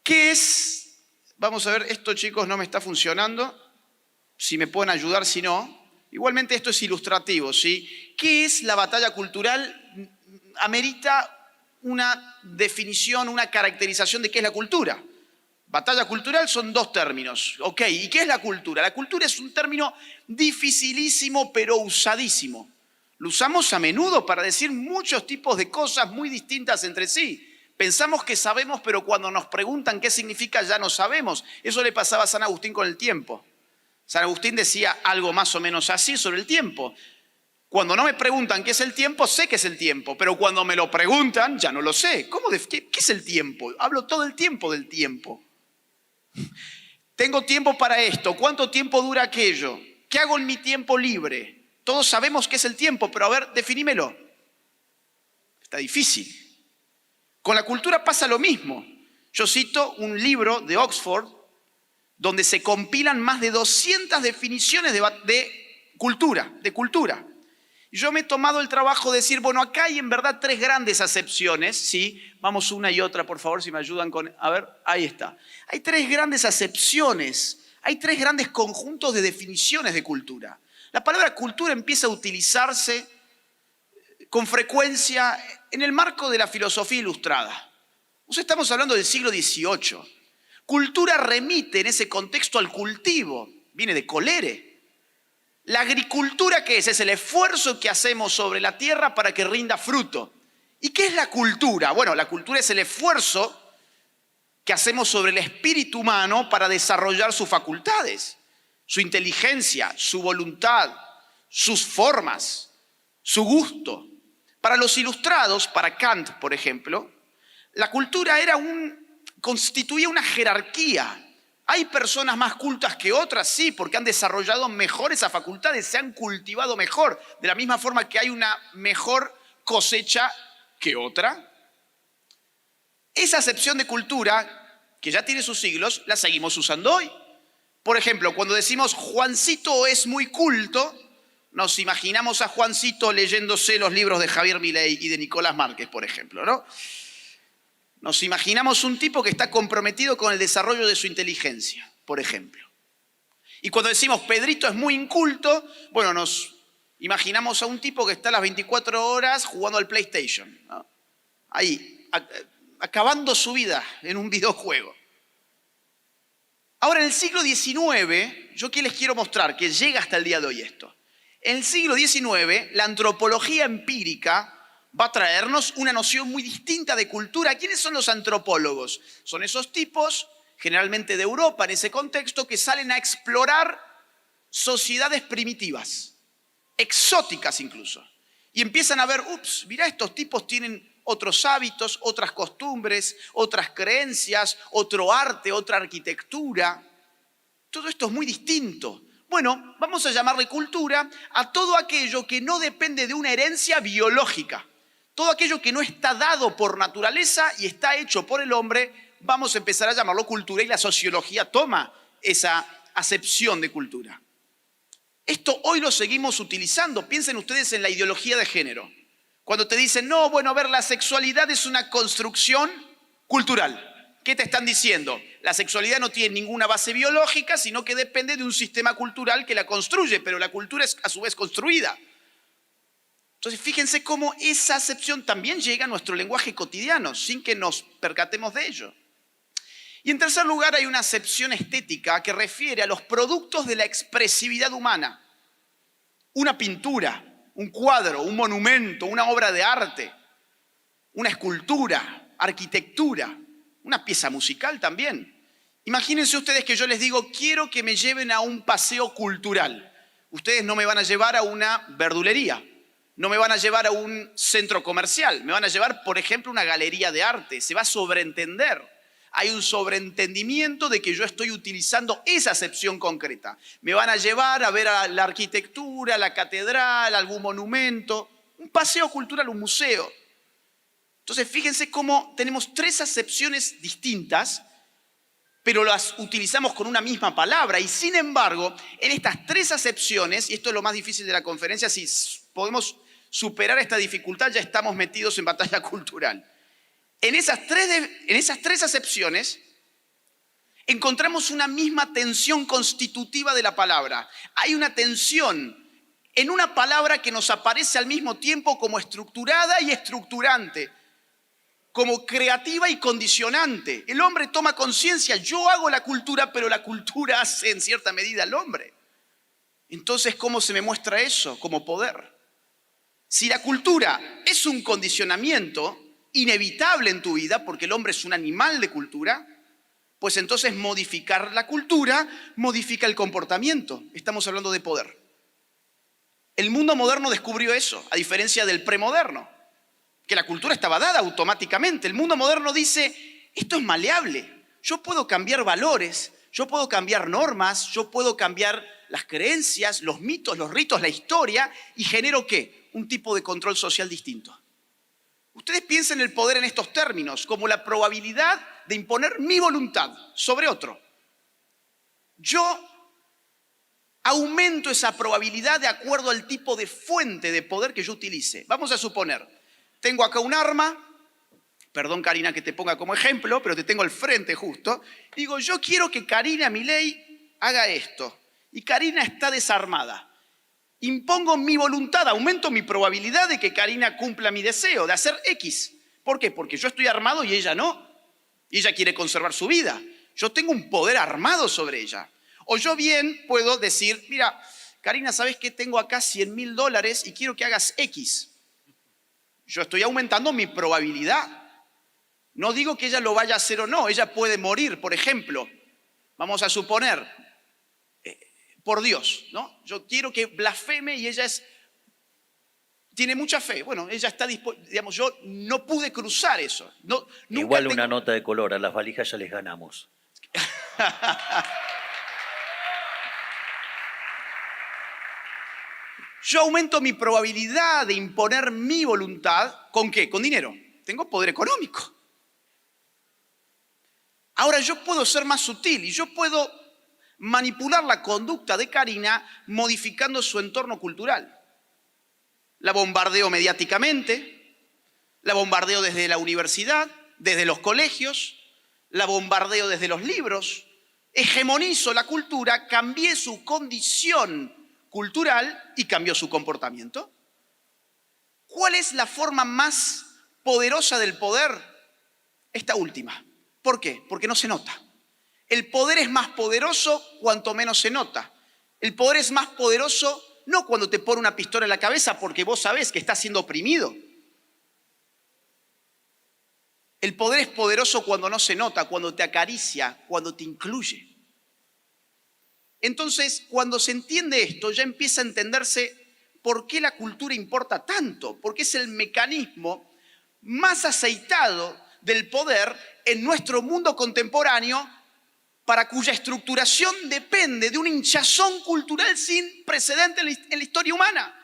¿Qué es? Vamos a ver, esto chicos no me está funcionando. Si me pueden ayudar, si no. Igualmente esto es ilustrativo, ¿sí? ¿Qué es la batalla cultural? Amerita una definición, una caracterización de qué es la cultura. Batalla cultural son 2 términos. Ok, ¿y qué es la cultura? La cultura es un término dificilísimo pero usadísimo. Lo usamos a menudo para decir muchos tipos de cosas muy distintas entre sí. Pensamos que sabemos, pero cuando nos preguntan qué significa ya no sabemos. Eso le pasaba a San Agustín con el tiempo. San Agustín decía algo más o menos así sobre el tiempo. Cuando no me preguntan qué es el tiempo, sé qué es el tiempo, pero cuando me lo preguntan, ya no lo sé. ¿Qué es el tiempo? Hablo todo el tiempo del tiempo. Tengo tiempo para esto. ¿Cuánto tiempo dura aquello? ¿Qué hago en mi tiempo libre? Todos sabemos qué es el tiempo, pero a ver, definímelo. Está difícil. Con la cultura pasa lo mismo. Yo cito un libro de Oxford donde se compilan más de 200 definiciones de cultura. Y yo me he tomado el trabajo de decir, bueno, acá hay en verdad 3 grandes acepciones, ¿sí? Vamos una y otra, por favor, si me ayudan con... A ver, ahí está. Hay 3 grandes acepciones, hay 3 grandes conjuntos de definiciones de cultura. La palabra cultura empieza a utilizarse con frecuencia en el marco de la filosofía ilustrada. Estamos hablando del siglo XVIII. Cultura remite en ese contexto al cultivo, viene de colere. La agricultura, ¿qué es? Es el esfuerzo que hacemos sobre la tierra para que rinda fruto. ¿Y qué es la cultura? Bueno, la cultura es el esfuerzo que hacemos sobre el espíritu humano para desarrollar sus facultades, su inteligencia, su voluntad, sus formas, su gusto, Para los ilustrados, para Kant, por ejemplo, la cultura constituía una jerarquía. ¿Hay personas más cultas que otras? Sí, porque han desarrollado mejor esas facultades, se han cultivado mejor, de la misma forma que hay una mejor cosecha que otra. Esa acepción de cultura, que ya tiene sus siglos, la seguimos usando hoy. Por ejemplo, cuando decimos Juancito es muy culto, nos imaginamos a Juancito leyéndose los libros de Javier Milei y de Nicolás Márquez, por ejemplo, ¿no? Nos imaginamos un tipo que está comprometido con el desarrollo de su inteligencia, por ejemplo. Y cuando decimos Pedrito es muy inculto, bueno, nos imaginamos a un tipo que está las 24 horas jugando al PlayStation, ¿no? Ahí, acabando su vida en un videojuego. Ahora, en el siglo XIX, ¿yo qué les quiero mostrar? Que llega hasta el día de hoy esto. En el siglo XIX, la antropología empírica va a traernos una noción muy distinta de cultura. ¿Quiénes son los antropólogos? Son esos tipos, generalmente de Europa en ese contexto, que salen a explorar sociedades primitivas, exóticas incluso. Y empiezan a ver, mirá, estos tipos tienen otros hábitos, otras costumbres, otras creencias, otro arte, otra arquitectura. Todo esto es muy distinto. Bueno, vamos a llamarle cultura a todo aquello que no depende de una herencia biológica. Todo aquello que no está dado por naturaleza y está hecho por el hombre, vamos a empezar a llamarlo cultura y la sociología toma esa acepción de cultura. Esto hoy lo seguimos utilizando. Piensen ustedes en la ideología de género. Cuando te dicen, no, bueno, a ver, la sexualidad es una construcción cultural. ¿Qué te están diciendo? La sexualidad no tiene ninguna base biológica, sino que depende de un sistema cultural que la construye, pero la cultura es a su vez construida. Entonces, fíjense cómo esa acepción también llega a nuestro lenguaje cotidiano, sin que nos percatemos de ello. Y en tercer lugar, hay una acepción estética que refiere a los productos de la expresividad humana. Una pintura, un cuadro, un monumento, una obra de arte, una escultura, arquitectura, una pieza musical también. Imagínense ustedes que yo les digo, quiero que me lleven a un paseo cultural. Ustedes no me van a llevar a una verdulería, no me van a llevar a un centro comercial, me van a llevar, por ejemplo, a una galería de arte. Se va a sobreentender. Hay un sobreentendimiento de que yo estoy utilizando esa acepción concreta. Me van a llevar a ver a la arquitectura, la catedral, algún monumento, un paseo cultural, un museo. Entonces, fíjense cómo tenemos tres acepciones distintas, pero las utilizamos con una misma palabra. Y sin embargo, en estas tres acepciones, y esto es lo más difícil de la conferencia, si podemos superar esta dificultad, ya estamos metidos en batalla cultural. En esas tres acepciones encontramos una misma tensión constitutiva de la palabra. Hay una tensión en una palabra que nos aparece al mismo tiempo como estructurada y estructurante, como creativa y condicionante. El hombre toma conciencia, yo hago la cultura, pero la cultura hace en cierta medida al hombre. Entonces, ¿cómo se me muestra eso? Como poder. Si la cultura es un condicionamiento inevitable en tu vida, porque el hombre es un animal de cultura, pues entonces modificar la cultura modifica el comportamiento. Estamos hablando de poder. El mundo moderno descubrió eso, a diferencia del premoderno, que la cultura estaba dada automáticamente. El mundo moderno dice, esto es maleable, yo puedo cambiar valores, yo puedo cambiar normas, yo puedo cambiar las creencias, los mitos, los ritos, la historia, y genero ¿qué? Un tipo de control social distinto. Ustedes piensen el poder en estos términos, como la probabilidad de imponer mi voluntad sobre otro. Yo aumento esa probabilidad de acuerdo al tipo de fuente de poder que yo utilice. Vamos a suponer, tengo acá un arma, perdón Karina que te ponga como ejemplo, pero te tengo al frente justo. Digo, yo quiero que Karina Milei haga esto. Y Karina está desarmada. Impongo mi voluntad, aumento mi probabilidad de que Karina cumpla mi deseo de hacer X. ¿Por qué? Porque yo estoy armado y ella no. Y ella quiere conservar su vida. Yo tengo un poder armado sobre ella. O yo bien puedo decir, mira, Karina, ¿sabes qué? Tengo acá $100.000 y quiero que hagas X. Yo estoy aumentando mi probabilidad. No digo que ella lo vaya a hacer o no. Ella puede morir, por ejemplo. Vamos a suponer, por Dios, ¿no? Yo quiero que blasfeme y ella es Tiene mucha fe. Bueno, ella está dispuesta, digamos, yo no pude cruzar eso. No, nunca Igual una nota de color, a las valijas ya les ganamos. Yo aumento mi probabilidad de imponer mi voluntad, ¿con qué? Con dinero. Tengo poder económico. Ahora yo puedo ser más sutil y yo puedo manipular la conducta de Karina modificando su entorno cultural. La bombardeo mediáticamente, la bombardeo desde la universidad, desde los colegios, la bombardeo desde los libros, hegemonizo la cultura, cambié su condición cultural y cambió su comportamiento. ¿Cuál es la forma más poderosa del poder? Esta última. ¿Por qué? Porque no se nota. El poder es más poderoso cuanto menos se nota. El poder es más poderoso no cuando te pone una pistola en la cabeza porque vos sabés que estás siendo oprimido. El poder es poderoso cuando no se nota, cuando te acaricia, cuando te incluye. Entonces, cuando se entiende esto, ya empieza a entenderse por qué la cultura importa tanto, porque es el mecanismo más aceitado del poder en nuestro mundo contemporáneo, para cuya estructuración depende de un hinchazón cultural sin precedente en la historia humana.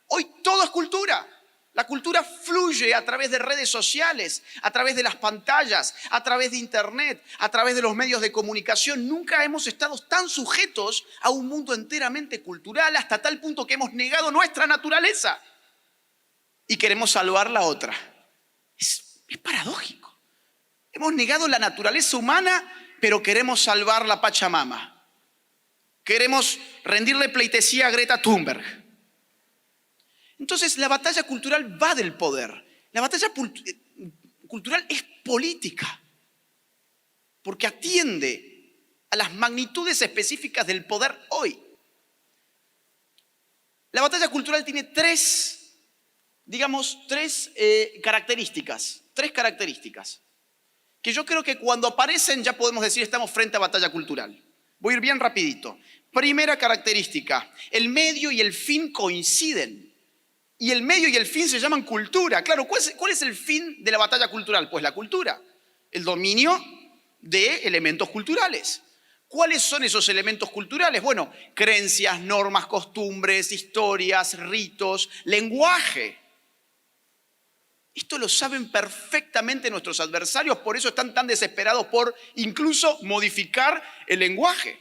Hoy todo es cultura. La cultura fluye a través de redes sociales, a través de las pantallas, a través de internet, a través de los medios de comunicación. Nunca hemos estado tan sujetos a un mundo enteramente cultural, hasta tal punto que hemos negado nuestra naturaleza y queremos salvar la otra. Es paradójico. Hemos negado la naturaleza humana, pero queremos salvar la Pachamama. Queremos rendirle pleitesía a Greta Thunberg. Entonces, la batalla cultural va del poder. La batalla cultural es política, porque atiende a las magnitudes específicas del poder hoy. La batalla cultural tiene tres características, que yo creo que cuando aparecen ya podemos decir estamos frente a batalla cultural. Voy a ir bien rapidito. Primera característica, el medio y el fin coinciden. Y el medio y el fin se llaman cultura. Claro, ¿cuál es el fin de la batalla cultural? Pues la cultura, el dominio de elementos culturales. ¿Cuáles son esos elementos culturales? Bueno, creencias, normas, costumbres, historias, ritos, lenguaje. Esto lo saben perfectamente nuestros adversarios, por eso están tan desesperados por incluso modificar el lenguaje.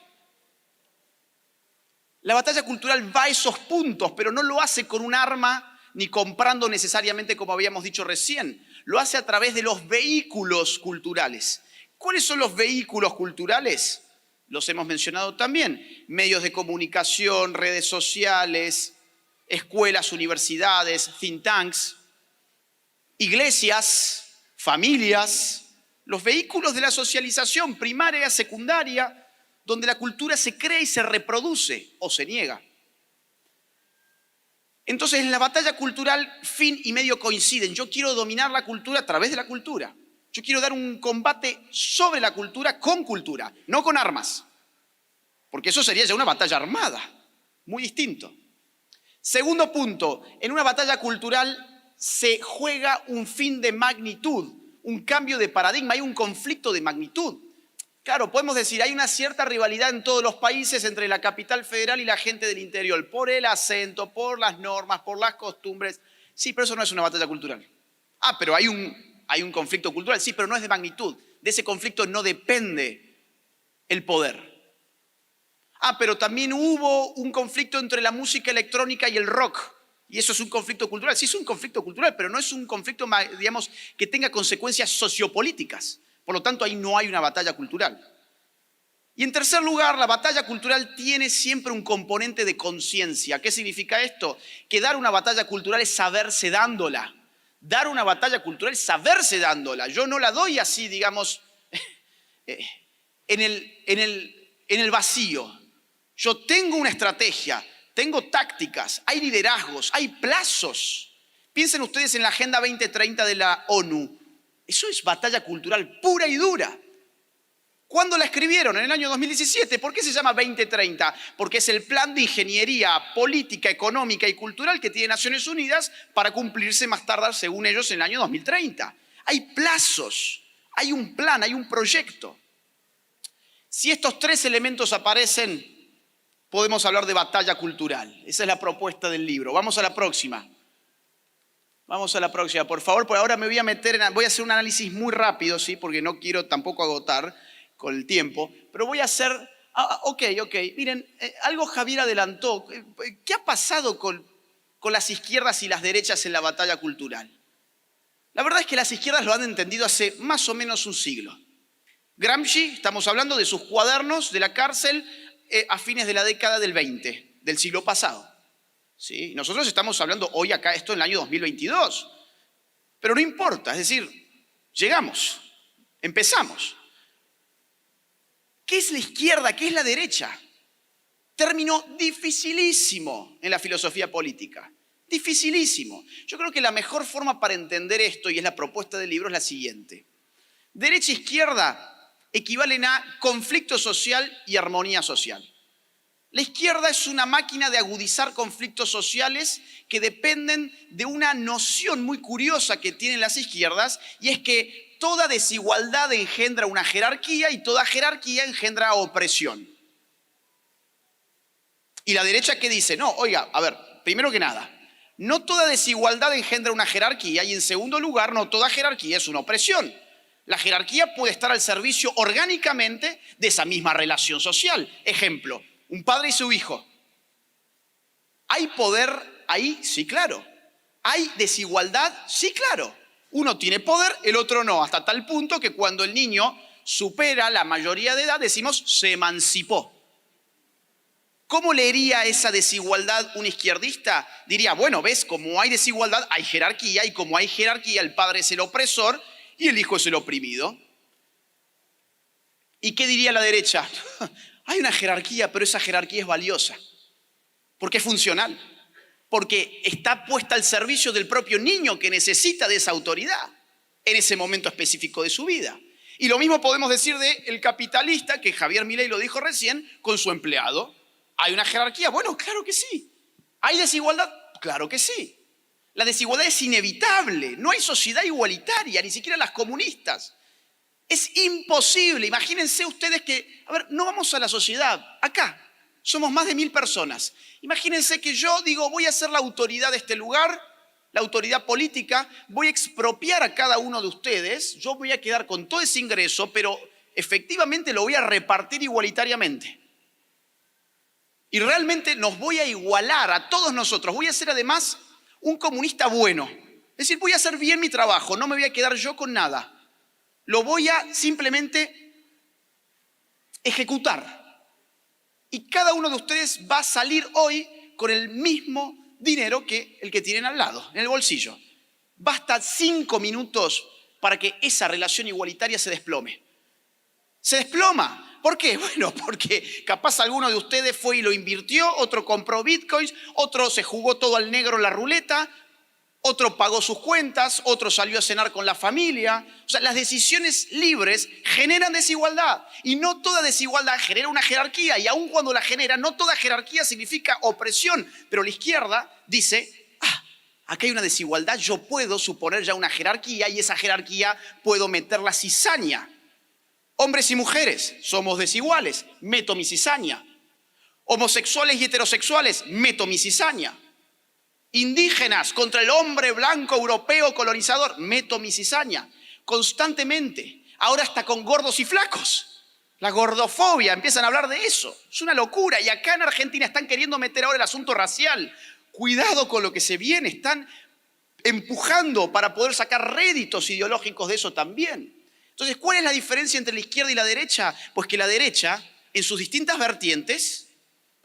La batalla cultural va a esos puntos, pero no lo hace con un arma ni comprando necesariamente, como habíamos dicho recién. Lo hace a través de los vehículos culturales. ¿Cuáles son los vehículos culturales? Los hemos mencionado también. Medios de comunicación, redes sociales, escuelas, universidades, think tanks, iglesias, familias, los vehículos de la socialización primaria, secundaria, donde la cultura se crea y se reproduce o se niega. Entonces, en la batalla cultural, fin y medio coinciden. Yo quiero dominar la cultura a través de la cultura. Yo quiero dar un combate sobre la cultura, no con armas, porque eso sería ya una batalla armada, muy distinto. Segundo punto, en una batalla cultural se juega un fin de magnitud, un cambio de paradigma, hay un conflicto de magnitud. Claro, podemos decir, hay una cierta rivalidad en todos los países entre la capital federal y la gente del interior, por el acento, por las normas, por las costumbres. Sí, pero eso no es una batalla cultural. Ah, pero hay un conflicto cultural, sí, pero no es de magnitud. De ese conflicto no depende el poder. Ah, pero también hubo un conflicto entre la música electrónica y el rock. Y eso es un conflicto cultural. Sí, es un conflicto cultural, pero no es un conflicto, digamos, que tenga consecuencias sociopolíticas. Por lo tanto, ahí no hay una batalla cultural. Y en tercer lugar, la batalla cultural tiene siempre un componente de conciencia. ¿Qué significa esto? Que dar una batalla cultural es saberse dándola. Dar una batalla cultural es saberse dándola. Yo no la doy así, digamos, en el vacío. Yo tengo una estrategia, tengo tácticas, hay liderazgos, hay plazos. Piensen ustedes en la Agenda 2030 de la ONU. Eso es batalla cultural pura y dura. ¿Cuándo la escribieron? En el año 2017. ¿Por qué se llama 2030? Porque es el plan de ingeniería política, económica y cultural que tiene Naciones Unidas para cumplirse más tarde, según ellos, en el año 2030. Hay plazos, hay un plan, hay un proyecto. Si estos tres elementos aparecen, podemos hablar de batalla cultural. Esa es la propuesta del libro. Vamos a la próxima. Vamos a la próxima, por favor. Por ahora me voy a voy a hacer un análisis muy rápido, ¿sí? Porque no quiero tampoco agotar con el tiempo. Pero voy a hacer... Ok. Miren, algo Javier adelantó. ¿Qué ha pasado con las izquierdas y las derechas en la batalla cultural? La verdad es que las izquierdas lo han entendido hace más o menos un siglo. Gramsci, estamos hablando de sus cuadernos de la cárcel a fines de la década del 20, del siglo pasado. ¿Sí? Nosotros estamos hablando hoy acá, esto en el año 2022. Pero no importa, es decir, llegamos, empezamos. ¿Qué es la izquierda? ¿Qué es la derecha? Término dificilísimo en la filosofía política. Dificilísimo. Yo creo que la mejor forma para entender esto, y es la propuesta del libro, es la siguiente. Derecha e izquierda equivalen a conflicto social y armonía social. La izquierda es una máquina de agudizar conflictos sociales que dependen de una noción muy curiosa que tienen las izquierdas, y es que toda desigualdad engendra una jerarquía y toda jerarquía engendra opresión. Y la derecha, ¿qué dice? No, oiga, a ver, primero que nada, no toda desigualdad engendra una jerarquía, y en segundo lugar, no toda jerarquía es una opresión. La jerarquía puede estar al servicio orgánicamente de esa misma relación social. Ejemplo, un padre y su hijo. ¿Hay poder ahí? Sí, claro. ¿Hay desigualdad? Sí, claro. Uno tiene poder, el otro no, hasta tal punto que cuando el niño supera la mayoría de edad decimos se emancipó. ¿Cómo leería esa desigualdad un izquierdista? Diría, bueno, ves, como hay desigualdad, hay jerarquía, y como hay jerarquía, el padre es el opresor y el hijo es el oprimido. ¿Y qué diría la derecha? Hay una jerarquía, pero esa jerarquía es valiosa, porque es funcional, porque está puesta al servicio del propio niño que necesita de esa autoridad en ese momento específico de su vida. Y lo mismo podemos decir del capitalista, que Javier Milei lo dijo recién, con su empleado. ¿Hay una jerarquía? Bueno, claro que sí. ¿Hay desigualdad? Claro que sí. La desigualdad es inevitable. No hay sociedad igualitaria, ni siquiera las comunistas. Es imposible. Imagínense ustedes que, a ver, no vamos a la sociedad. Acá somos más de 1000 personas. Imagínense que yo digo, voy a ser la autoridad de este lugar, la autoridad política, voy a expropiar a cada uno de ustedes, yo voy a quedar con todo ese ingreso, pero efectivamente lo voy a repartir igualitariamente. Y realmente nos voy a igualar a todos nosotros. Voy a ser además un comunista bueno. Es decir, voy a hacer bien mi trabajo, no me voy a quedar yo con nada. Lo voy a simplemente ejecutar. Y cada uno de ustedes va a salir hoy con el mismo dinero que el que tienen al lado, en el bolsillo. Basta 5 minutos para que esa relación igualitaria se desplome. Se desploma. ¿Por qué? Bueno, porque capaz alguno de ustedes fue y lo invirtió, otro compró bitcoins, otro se jugó todo al negro en la ruleta, otro pagó sus cuentas, otro salió a cenar con la familia. O sea, las decisiones libres generan desigualdad, y no toda desigualdad genera una jerarquía, y aun cuando la genera, no toda jerarquía significa opresión. Pero la izquierda dice, acá hay una desigualdad, yo puedo suponer ya una jerarquía, y esa jerarquía puedo meter la cizaña. Hombres y mujeres, somos desiguales, meto mi cizaña. Homosexuales y heterosexuales, meto mi cizaña. Indígenas contra el hombre blanco europeo colonizador, meto mi cizaña. Constantemente. Ahora hasta con gordos y flacos. La gordofobia, empiezan a hablar de eso. Es una locura. Y acá en Argentina están queriendo meter ahora el asunto racial. Cuidado con lo que se viene. Están empujando para poder sacar réditos ideológicos de eso también. Entonces, ¿cuál es la diferencia entre la izquierda y la derecha? Pues que la derecha, en sus distintas vertientes,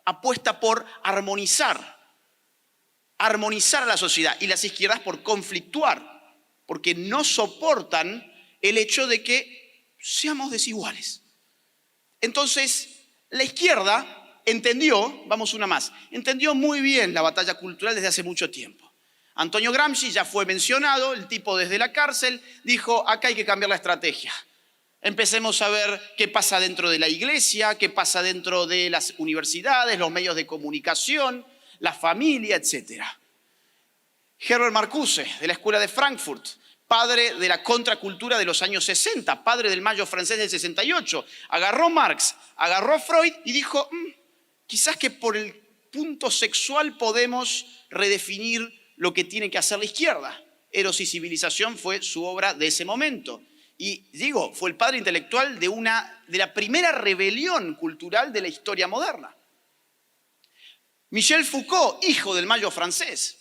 apuesta por armonizar a la sociedad, y las izquierdas por conflictuar, porque no soportan el hecho de que seamos desiguales. Entonces, la izquierda entendió, vamos una más, entendió muy bien la batalla cultural desde hace mucho tiempo. Antonio Gramsci ya fue mencionado, el tipo desde la cárcel dijo, acá hay que cambiar la estrategia. Empecemos a ver qué pasa dentro de la iglesia, qué pasa dentro de las universidades, los medios de comunicación, la familia, etc. Herbert Marcuse, de la Escuela de Frankfurt, padre de la contracultura de los años 60, padre del Mayo francés del 68, agarró Marx, agarró a Freud y dijo, quizás que por el punto sexual podemos redefinir lo que tiene que hacer la izquierda. Eros y civilización fue su obra de ese momento. Y digo, fue el padre intelectual de la primera rebelión cultural de la historia moderna. Michel Foucault, hijo del Mayo francés,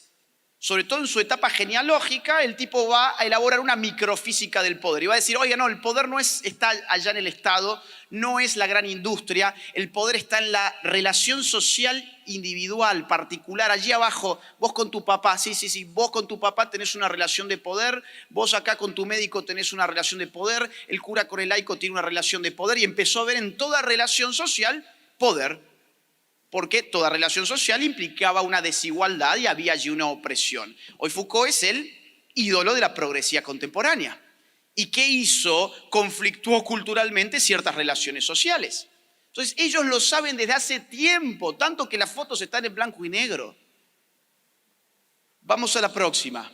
sobre todo en su etapa genealógica, el tipo va a elaborar una microfísica del poder y va a decir, oiga, no, el poder no está allá en el Estado, no es la gran industria, el poder está en la relación social individual, particular, allí abajo, vos con tu papá, sí, vos con tu papá tenés una relación de poder, vos acá con tu médico tenés una relación de poder, el cura con el laico tiene una relación de poder, y empezó a ver en toda relación social poder, porque toda relación social implicaba una desigualdad y había allí una opresión. Hoy Foucault es el ídolo de la progresía contemporánea. ¿Y qué hizo? Conflictuó culturalmente ciertas relaciones sociales. Entonces ellos lo saben desde hace tiempo, tanto que las fotos están en blanco y negro. Vamos a la próxima.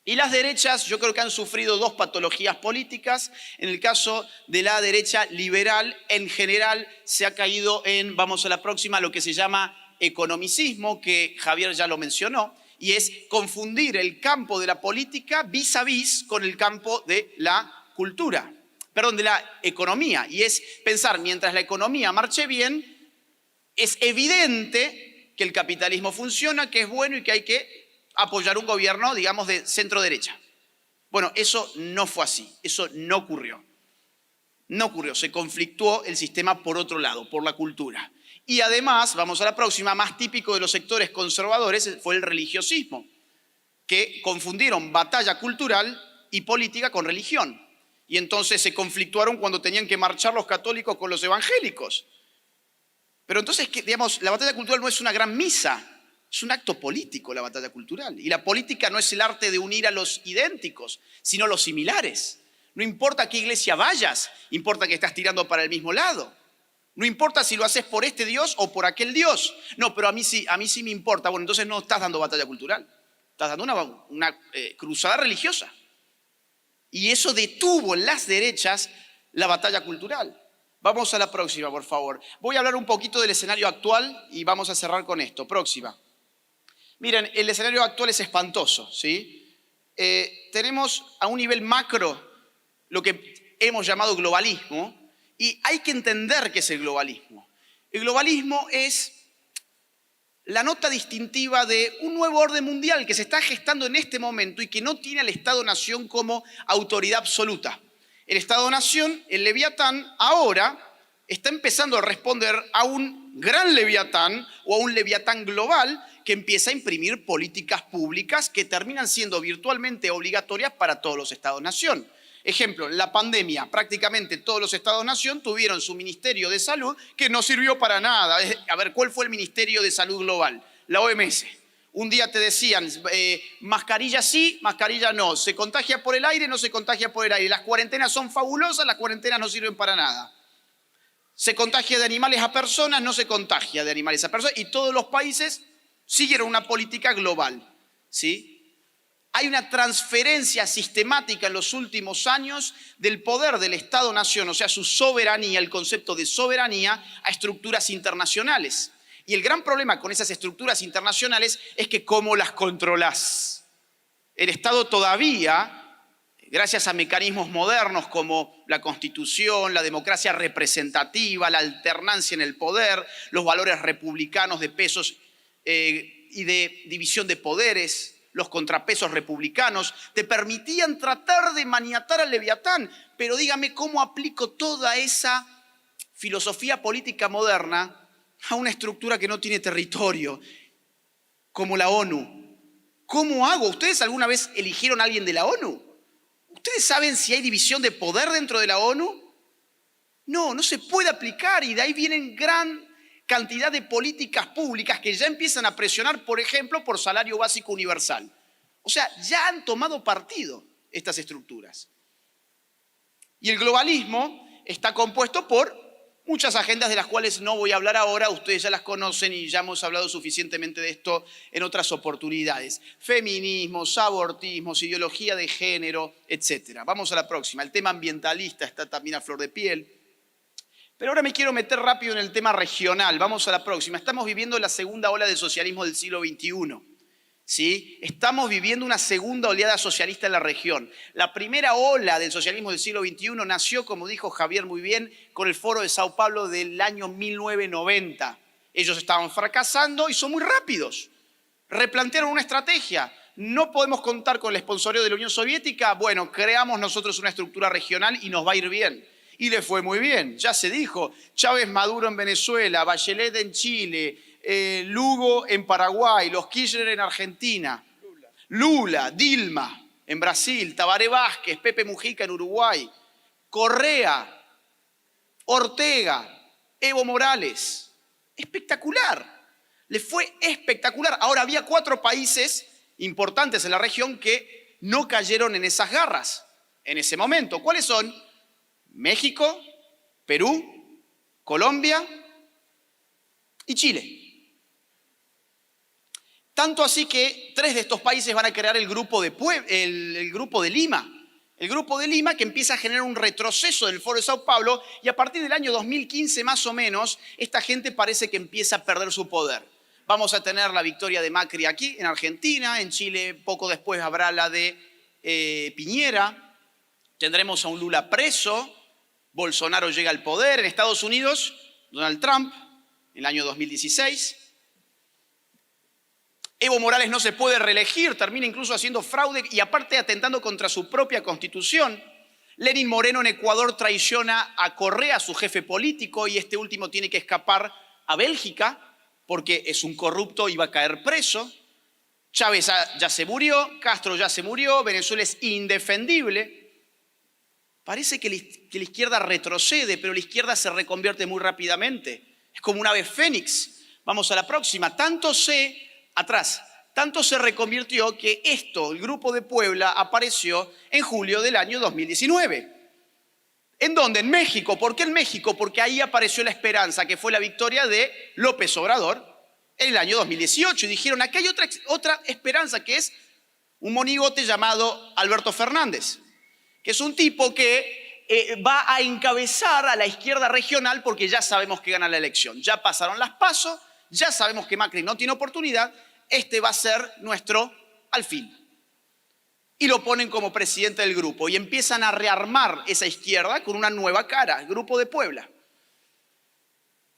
Y las derechas yo creo que han sufrido dos patologías políticas. En el caso de la derecha liberal, en general se ha caído en, vamos a la próxima, lo que se llama economicismo, que Javier ya lo mencionó, y es confundir el campo de la política vis a vis con el campo de la cultura, perdón, de la economía. Y es pensar, mientras la economía marche bien, es evidente que el capitalismo funciona, que es bueno y que hay que apoyar un gobierno, digamos, de centro derecha. Bueno, eso no fue así, eso no ocurrió. No ocurrió, se conflictuó el sistema por otro lado, por la cultura. Y además, vamos a la próxima, más típico de los sectores conservadores fue el religiosismo, que confundieron batalla cultural y política con religión. Y entonces se conflictuaron cuando tenían que marchar los católicos con los evangélicos. Pero entonces, digamos, la batalla cultural no es una gran misa, es un acto político la batalla cultural. Y la política no es el arte de unir a los idénticos, sino los similares. No importa a qué iglesia vayas, importa que estás tirando para el mismo lado. No importa si lo haces por este Dios o por aquel Dios. No, pero a mí sí me importa. Bueno, entonces no estás dando batalla cultural, estás dando una cruzada religiosa. Y eso detuvo en las derechas la batalla cultural. Vamos a la próxima, por favor. Voy a hablar un poquito del escenario actual y vamos a cerrar con esto. Próxima. Miren, el escenario actual es espantoso, ¿sí? Tenemos a un nivel macro lo que hemos llamado globalismo y hay que entender qué es el globalismo. El globalismo es la nota distintiva de un nuevo orden mundial que se está gestando en este momento y que no tiene al Estado-Nación como autoridad absoluta. El Estado-Nación, el Leviatán, ahora está empezando a responder a un gran Leviatán o a un Leviatán global que empieza a imprimir políticas públicas que terminan siendo virtualmente obligatorias para todos los Estados-Nación. Ejemplo, la pandemia, prácticamente todos los Estados-Nación tuvieron su Ministerio de Salud que no sirvió para nada. A ver, ¿cuál fue el Ministerio de Salud Global? La OMS. Un día te decían, mascarilla sí, mascarilla no. Se contagia por el aire, no se contagia por el aire. Las cuarentenas son fabulosas, las cuarentenas no sirven para nada. Se contagia de animales a personas, no se contagia de animales a personas. Y todos los países siguieron una política global, ¿sí? Hay una transferencia sistemática en los últimos años del poder del Estado-Nación, o sea, su soberanía, el concepto de soberanía, a estructuras internacionales. Y el gran problema con esas estructuras internacionales es que ¿cómo las controlás? El Estado todavía, gracias a mecanismos modernos como la Constitución, la democracia representativa, la alternancia en el poder, los valores republicanos de pesos y de división de poderes, los contrapesos republicanos, te permitían tratar de maniatar al Leviatán. Pero dígame cómo aplico toda esa filosofía política moderna a una estructura que no tiene territorio, como la ONU. ¿Cómo hago? ¿Ustedes alguna vez eligieron a alguien de la ONU? ¿Ustedes saben si hay división de poder dentro de la ONU? No, no se puede aplicar y de ahí vienen gran cantidad de políticas públicas que ya empiezan a presionar, por ejemplo, por salario básico universal. O sea, ya han tomado partido estas estructuras. Y el globalismo está compuesto por muchas agendas de las cuales no voy a hablar ahora, ustedes ya las conocen y ya hemos hablado suficientemente de esto en otras oportunidades. Feminismos, abortismos, ideología de género, etc. Vamos a la próxima. El tema ambientalista está también a flor de piel. Pero ahora me quiero meter rápido en el tema regional. Vamos a la próxima. Estamos viviendo la segunda ola del socialismo del siglo XXI. ¿Sí? Estamos viviendo una segunda oleada socialista en la región. La primera ola del socialismo del siglo XXI nació, como dijo Javier muy bien, con el Foro de Sao Paulo del año 1990. Ellos estaban fracasando y son muy rápidos. Replantearon una estrategia. No podemos contar con el sponsoreo de la Unión Soviética. Bueno, creamos nosotros una estructura regional y nos va a ir bien. Y le fue muy bien. Ya se dijo, Chávez Maduro en Venezuela, Bachelet en Chile, Lugo en Paraguay, los Kirchner en Argentina, Lula, Dilma en Brasil, Tabaré Vázquez, Pepe Mujica en Uruguay, Correa, Ortega, Evo Morales. Espectacular. Le fue espectacular. Ahora había 4 países importantes en la región que no cayeron en esas garras en ese momento. ¿Cuáles son? México, Perú, Colombia y Chile. Tanto así que 3 de estos países van a crear el grupo de Lima. El grupo de Lima que empieza a generar un retroceso del Foro de Sao Paulo y a partir del año 2015 más o menos, esta gente parece que empieza a perder su poder. Vamos a tener la victoria de Macri aquí en Argentina, en Chile poco después habrá la de Piñera, tendremos a un Lula preso, Bolsonaro llega al poder, en Estados Unidos, Donald Trump, en el año 2016. Evo Morales no se puede reelegir, termina incluso haciendo fraude y aparte atentando contra su propia constitución. Lenín Moreno en Ecuador traiciona a Correa, su jefe político, y este último tiene que escapar a Bélgica porque es un corrupto y va a caer preso. Chávez ya se murió, Castro ya se murió, Venezuela es indefendible. Parece que la izquierda retrocede, pero la izquierda se reconvierte muy rápidamente. Es como un ave fénix. Vamos a la próxima. Tanto se reconvirtió que el Grupo de Puebla, apareció en julio del año 2019. ¿En dónde? En México. ¿Por qué en México? Porque ahí apareció la esperanza, que fue la victoria de López Obrador en el año 2018. Y dijeron, aquí hay otra esperanza, que es un monigote llamado Alberto Fernández, que es un tipo que va a encabezar a la izquierda regional porque ya sabemos que gana la elección. Ya pasaron las PASO, ya sabemos que Macri no tiene oportunidad, este va a ser nuestro alfil. Y lo ponen como presidente del grupo y empiezan a rearmar esa izquierda con una nueva cara, el Grupo de Puebla.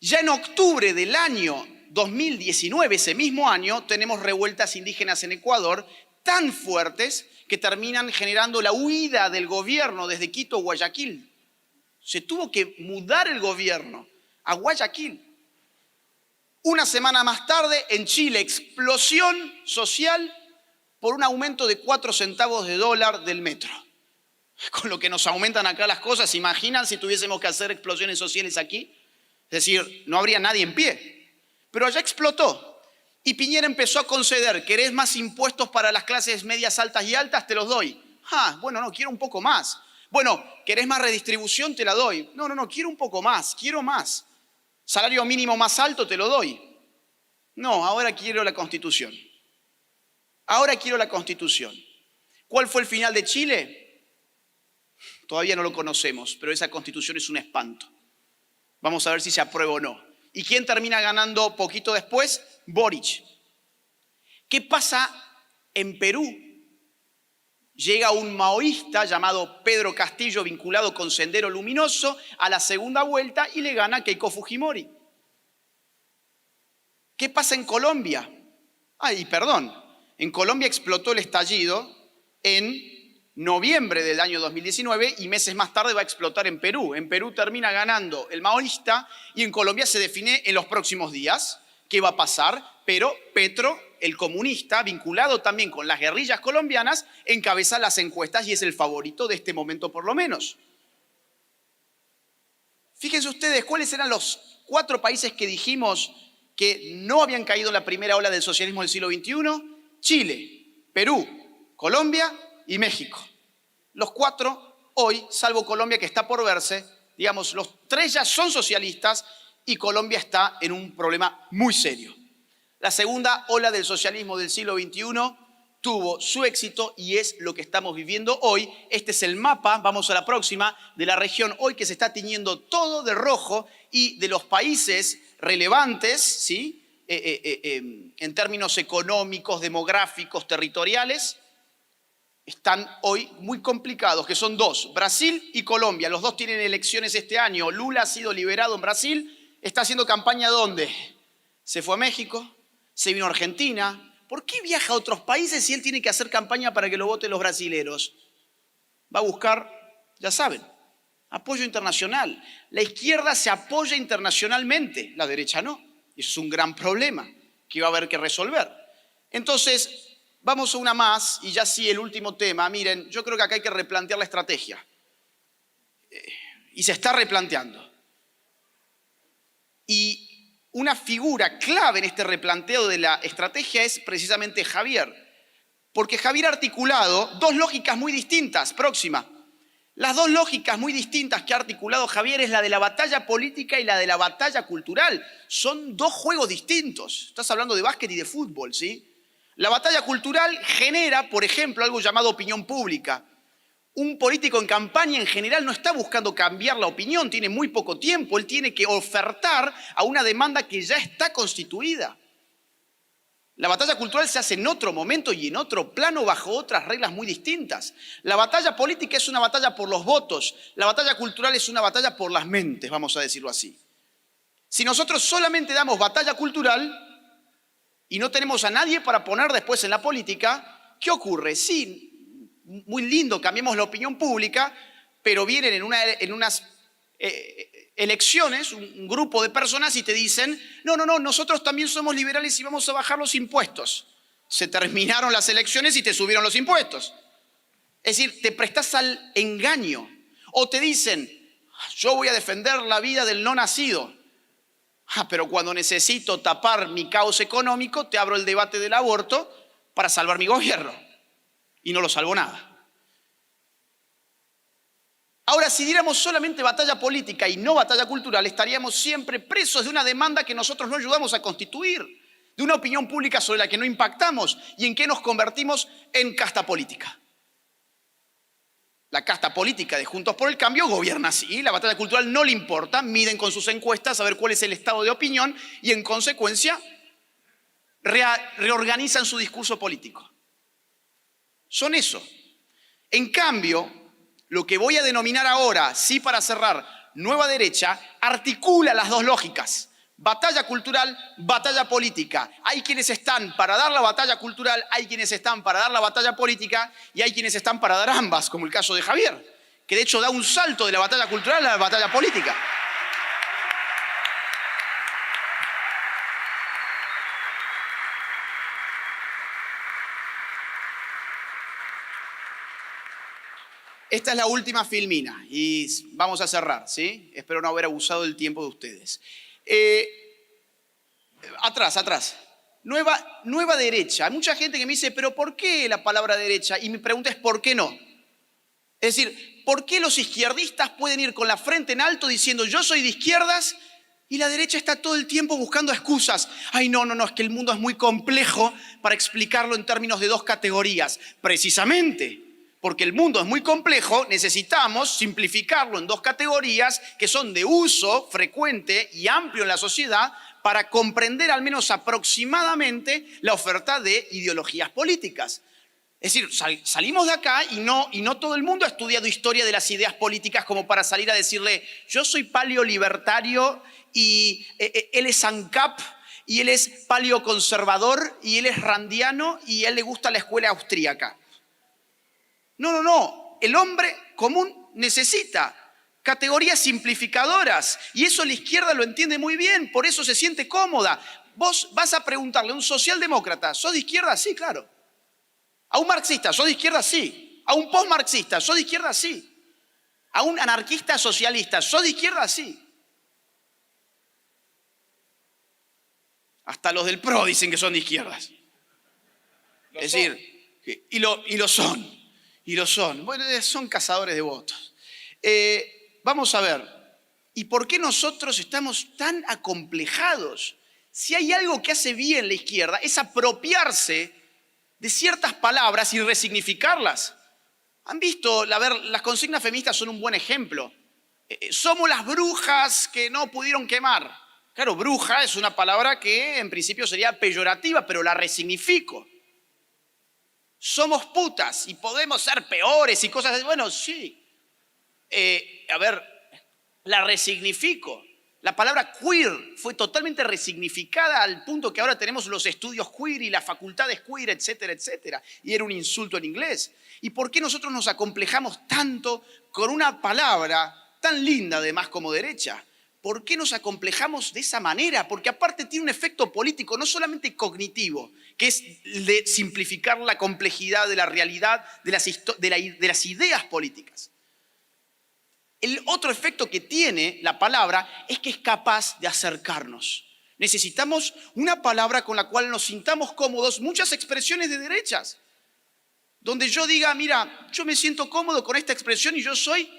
Ya en octubre del año 2019, ese mismo año, tenemos revueltas indígenas en Ecuador tan fuertes que terminan generando la huida del gobierno desde Quito a Guayaquil. Se tuvo que mudar el gobierno a Guayaquil. Una semana más tarde, en Chile, explosión social por un aumento de 4 centavos de dólar del metro. Con lo que nos aumentan acá las cosas, ¿se imaginan si tuviésemos que hacer explosiones sociales aquí? Es decir, no habría nadie en pie. Pero allá explotó. Y Piñera empezó a conceder, ¿querés más impuestos para las clases medias, altas y altas? Te los doy. Bueno, no, quiero un poco más. Bueno, ¿querés más redistribución? Te la doy. No, quiero un poco más, quiero más. Salario mínimo más alto, te lo doy. No, ahora quiero la Constitución. Ahora quiero la Constitución. ¿Cuál fue el final de Chile? Todavía no lo conocemos, pero esa Constitución es un espanto. Vamos a ver si se aprueba o no. ¿Y quién termina ganando poquito después? Boric. ¿Qué pasa en Perú? Llega un maoísta llamado Pedro Castillo, vinculado con Sendero Luminoso, a la segunda vuelta y le gana Keiko Fujimori. ¿Qué pasa en Colombia? En Colombia explotó el estallido en noviembre del año 2019 y meses más tarde va a explotar en Perú. En Perú termina ganando el maoísta y en Colombia se define en los próximos días qué va a pasar, pero Petro, el comunista, vinculado también con las guerrillas colombianas, encabeza las encuestas y es el favorito de este momento por lo menos. Fíjense ustedes, ¿cuáles eran los 4 países que dijimos que no habían caído en la primera ola del socialismo del siglo XXI? Chile, Perú, Colombia y México. Los 4 hoy, salvo Colombia que está por verse, digamos, los tres ya son socialistas y Colombia está en un problema muy serio. La segunda ola del socialismo del siglo XXI tuvo su éxito y es lo que estamos viviendo hoy. Este es el mapa, vamos a la próxima, de la región hoy que se está tiñendo todo de rojo y de los países relevantes, ¿sí? En términos económicos, demográficos, territoriales, están hoy muy complicados, que son dos, Brasil y Colombia. Los dos tienen elecciones este año. Lula ha sido liberado en Brasil, está haciendo campaña ¿dónde? Se fue a México, se vino a Argentina. ¿Por qué viaja a otros países si él tiene que hacer campaña para que lo voten los brasileros? Va a buscar, ya saben, apoyo internacional. La izquierda se apoya internacionalmente, la derecha no. Y eso es un gran problema que va a haber que resolver. Entonces, vamos a una más, y ya sí el último tema. Miren, yo creo que acá hay que replantear la estrategia. Y se está replanteando. Y una figura clave en este replanteo de la estrategia es precisamente Javier. Porque Javier ha articulado dos lógicas muy distintas. Próxima. Las dos lógicas muy distintas que ha articulado Javier es la de la batalla política y la de la batalla cultural. Son dos juegos distintos. Estás hablando de básquet y de fútbol, ¿sí? La batalla cultural genera, por ejemplo, algo llamado opinión pública. Un político en campaña en general no está buscando cambiar la opinión, tiene muy poco tiempo, él tiene que ofertar a una demanda que ya está constituida. La batalla cultural se hace en otro momento y en otro plano bajo otras reglas muy distintas. La batalla política es una batalla por los votos, la batalla cultural es una batalla por las mentes, vamos a decirlo así. Si nosotros solamente damos batalla cultural y no tenemos a nadie para poner después en la política, ¿qué ocurre? Sí, muy lindo, cambiemos la opinión pública, pero vienen en unas elecciones un grupo de personas y te dicen, no, nosotros también somos liberales y vamos a bajar los impuestos. Se terminaron las elecciones y te subieron los impuestos. Es decir, te prestás al engaño. O te dicen, yo voy a defender la vida del no nacido. Pero cuando necesito tapar mi caos económico, te abro el debate del aborto para salvar mi gobierno. Y no lo salvo nada. Ahora, si diéramos solamente batalla política y no batalla cultural, estaríamos siempre presos de una demanda que nosotros no ayudamos a constituir, de una opinión pública sobre la que no impactamos y en que nos convertimos en casta política. La casta política de Juntos por el Cambio gobierna así, la batalla cultural no le importa, miden con sus encuestas a ver cuál es el estado de opinión y en consecuencia reorganizan su discurso político. Son eso. En cambio, lo que voy a denominar ahora, sí para cerrar, nueva derecha, articula las dos lógicas. Batalla cultural, batalla política. Hay quienes están para dar la batalla cultural, hay quienes están para dar la batalla política y hay quienes están para dar ambas, como el caso de Javier, que de hecho da un salto de la batalla cultural a la batalla política. Esta es la última filmina y vamos a cerrar, ¿sí? Espero no haber abusado del tiempo de ustedes. Atrás. Nueva derecha. Hay mucha gente que me dice, pero ¿por qué la palabra derecha? Y mi pregunta es, ¿por qué no? Es decir, ¿por qué los izquierdistas pueden ir con la frente en alto diciendo yo soy de izquierdas y la derecha está todo el tiempo buscando excusas? Ay, no, es que el mundo es muy complejo para explicarlo en términos de dos categorías. Precisamente, porque el mundo es muy complejo, necesitamos simplificarlo en dos categorías que son de uso frecuente y amplio en la sociedad para comprender al menos aproximadamente la oferta de ideologías políticas. Es decir, salimos de acá y no todo el mundo ha estudiado historia de las ideas políticas como para salir a decirle yo soy paleolibertario y él es ANCAP y él es paleoconservador y él es randiano y a él le gusta la escuela austríaca. No. El hombre común necesita categorías simplificadoras y eso la izquierda lo entiende muy bien, por eso se siente cómoda. Vos vas a preguntarle a un socialdemócrata, ¿sos de izquierda? Sí, claro. A un marxista, ¿sos de izquierda? Sí. A un postmarxista, ¿sos de izquierda? Sí. A un anarquista socialista, ¿sos de izquierda? Sí. Hasta los del PRO dicen que son de izquierdas. Es decir, y lo son. Y lo son. Bueno, son cazadores de votos. Vamos a ver. ¿Y por qué nosotros estamos tan acomplejados? Si hay algo que hace bien la izquierda es apropiarse de ciertas palabras y resignificarlas. ¿Han visto? Las consignas feministas son un buen ejemplo. Somos las brujas que no pudieron quemar. Claro, bruja es una palabra que en principio sería peyorativa, pero la resignifico. Somos putas y podemos ser peores y cosas así. Bueno, sí. La resignifico. La palabra queer fue totalmente resignificada al punto que ahora tenemos los estudios queer y las facultades queer, etcétera, etcétera. Y era un insulto en inglés. ¿Y por qué nosotros nos acomplejamos tanto con una palabra tan linda además como derecha? ¿Por qué nos acomplejamos de esa manera? Porque aparte tiene un efecto político, no solamente cognitivo, que es de simplificar la complejidad de la realidad, de las ideas políticas. El otro efecto que tiene la palabra es que es capaz de acercarnos. Necesitamos una palabra con la cual nos sintamos cómodos, muchas expresiones de derechas, donde yo diga, mira, yo me siento cómodo con esta expresión y yo soy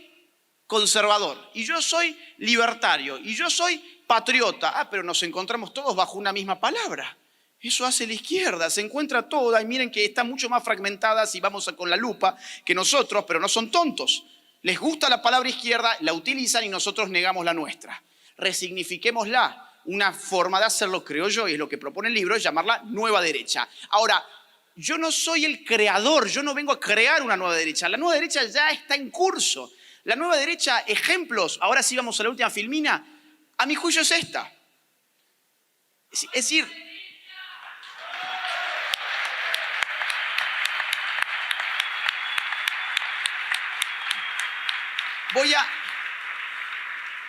conservador, y yo soy libertario, y yo soy patriota. Pero nos encontramos todos bajo una misma palabra. Eso hace la izquierda, se encuentra toda, y miren que está mucho más fragmentada si vamos con la lupa que nosotros, pero no son tontos. Les gusta la palabra izquierda, la utilizan y nosotros negamos la nuestra. Resignifiquémosla. Una forma de hacerlo, creo yo, y es lo que propone el libro, es llamarla nueva derecha. Ahora, yo no soy el creador, yo no vengo a crear una nueva derecha. La nueva derecha ya está en curso. La nueva derecha, ejemplos, ahora sí vamos a la última filmina, a mi juicio es esta. Es decir,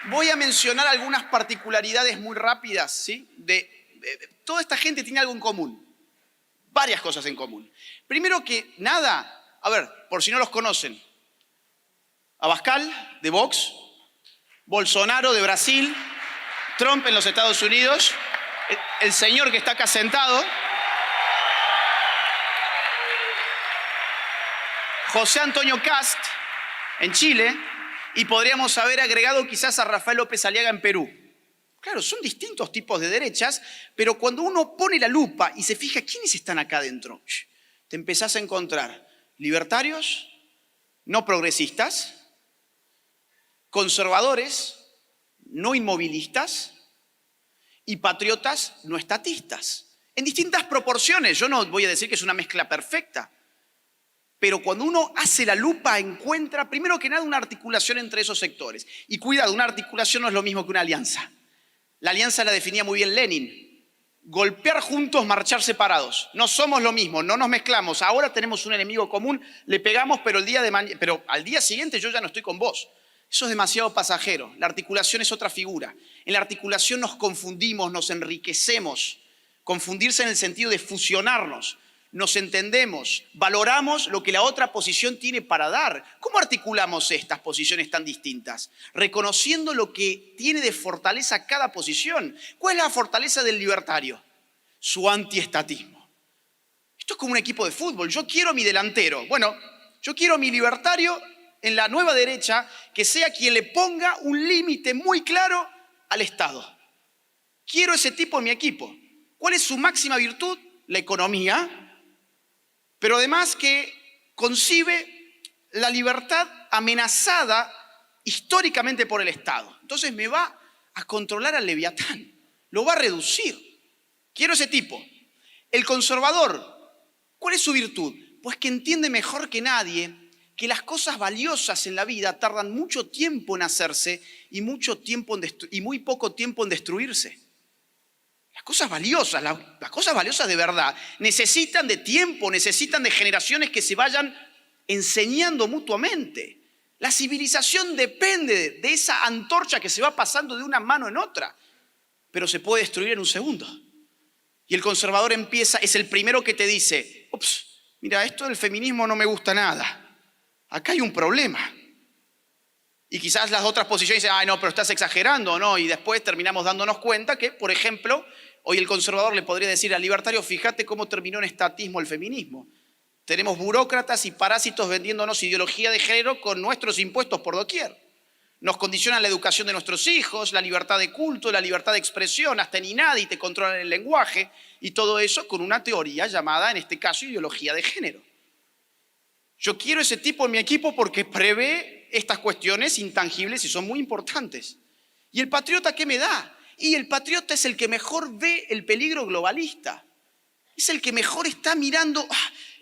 voy a mencionar algunas particularidades muy rápidas, ¿sí? Toda esta gente tiene algo en común, varias cosas en común. Primero que nada, a ver, por si no los conocen, Abascal, de Vox, Bolsonaro, de Brasil, Trump en los Estados Unidos, el señor que está acá sentado, José Antonio Kast, en Chile, y podríamos haber agregado quizás a Rafael López Aliaga en Perú. Claro, son distintos tipos de derechas, pero cuando uno pone la lupa y se fija quiénes están acá adentro, te empezás a encontrar libertarios, no progresistas, conservadores, no inmovilistas y patriotas no estatistas. En distintas proporciones, yo no voy a decir que es una mezcla perfecta, pero cuando uno hace la lupa encuentra, primero que nada, una articulación entre esos sectores. Y cuidado, una articulación no es lo mismo que una alianza. La alianza la definía muy bien Lenin. Golpear juntos, marchar separados. No somos lo mismo, no nos mezclamos. Ahora tenemos un enemigo común, le pegamos, pero al día siguiente yo ya no estoy con vos. Eso es demasiado pasajero. La articulación es otra figura. En la articulación nos confundimos, nos enriquecemos. Confundirse en el sentido de fusionarnos. Nos entendemos, valoramos lo que la otra posición tiene para dar. ¿Cómo articulamos estas posiciones tan distintas? Reconociendo lo que tiene de fortaleza cada posición. ¿Cuál es la fortaleza del libertario? Su antiestatismo. Esto es como un equipo de fútbol. Yo quiero a mi delantero. Bueno, yo quiero a mi libertario en la nueva derecha que sea quien le ponga un límite muy claro al Estado. Quiero ese tipo en mi equipo. ¿Cuál es su máxima virtud? La economía. Pero además que concibe la libertad amenazada históricamente por el Estado. Entonces me va a controlar al Leviatán, lo va a reducir. Quiero ese tipo. El conservador, ¿cuál es su virtud? Pues que entiende mejor que nadie que las cosas valiosas en la vida tardan mucho tiempo en hacerse y muy poco tiempo en destruirse. Las cosas valiosas de verdad, necesitan de tiempo, necesitan de generaciones que se vayan enseñando mutuamente. La civilización depende de esa antorcha que se va pasando de una mano en otra, pero se puede destruir en un segundo. Y el conservador es el primero que te dice, ups, mira, esto del feminismo no me gusta nada. Acá hay un problema. Y quizás las otras posiciones dicen, ay no, pero estás exagerando, ¿no? Y después terminamos dándonos cuenta que, por ejemplo, hoy el conservador le podría decir al libertario, fíjate cómo terminó en estatismo el feminismo. Tenemos burócratas y parásitos vendiéndonos ideología de género con nuestros impuestos por doquier. Nos condicionan la educación de nuestros hijos, la libertad de culto, la libertad de expresión, hasta en INADI te controlan el lenguaje, y todo eso con una teoría llamada, en este caso, ideología de género. Yo quiero ese tipo en mi equipo porque prevé estas cuestiones intangibles y son muy importantes. ¿Y el patriota qué me da? Y el patriota es el que mejor ve el peligro globalista. Es el que mejor está mirando,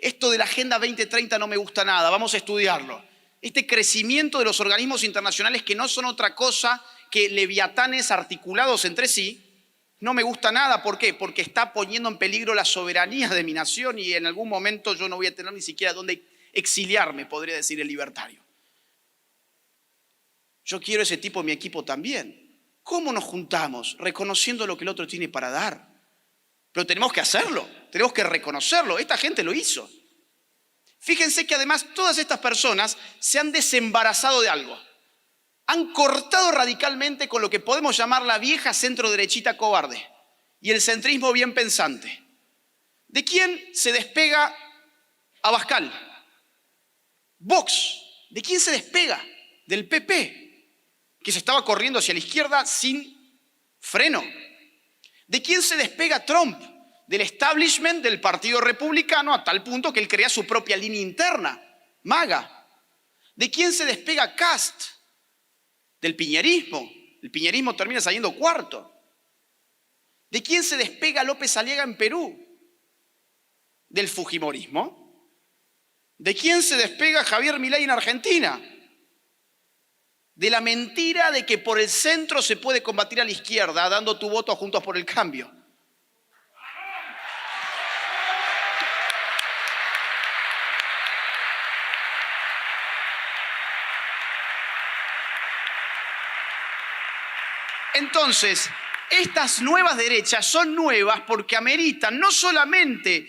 esto de la Agenda 2030 no me gusta nada, vamos a estudiarlo. Este crecimiento de los organismos internacionales que no son otra cosa que leviatanes articulados entre sí, no me gusta nada. ¿Por qué? Porque está poniendo en peligro la soberanía de mi nación y en algún momento yo no voy a tener ni siquiera dónde exiliarme, podría decir el libertario. Yo quiero ese tipo en mi equipo también. ¿Cómo nos juntamos? Reconociendo lo que el otro tiene para dar. Pero tenemos que hacerlo, tenemos que reconocerlo. Esta gente lo hizo. Fíjense que además todas estas personas se han desembarazado de algo. Han cortado radicalmente con lo que podemos llamar la vieja centro-derechita cobarde y el centrismo bien pensante. ¿De quién se despega Abascal? Vox. ¿De quién se despega? Del PP, que se estaba corriendo hacia la izquierda sin freno. ¿De quién se despega Trump? Del establishment del Partido Republicano, a tal punto que él crea su propia línea interna, MAGA. ¿De quién se despega Kast? Del piñerismo. El piñerismo termina saliendo cuarto. ¿De quién se despega López Aliaga en Perú? Del fujimorismo. ¿De quién se despega Javier Milei en Argentina? De la mentira de que por el centro se puede combatir a la izquierda dando tu voto a Juntos por el Cambio. Entonces, estas nuevas derechas son nuevas porque ameritan no solamente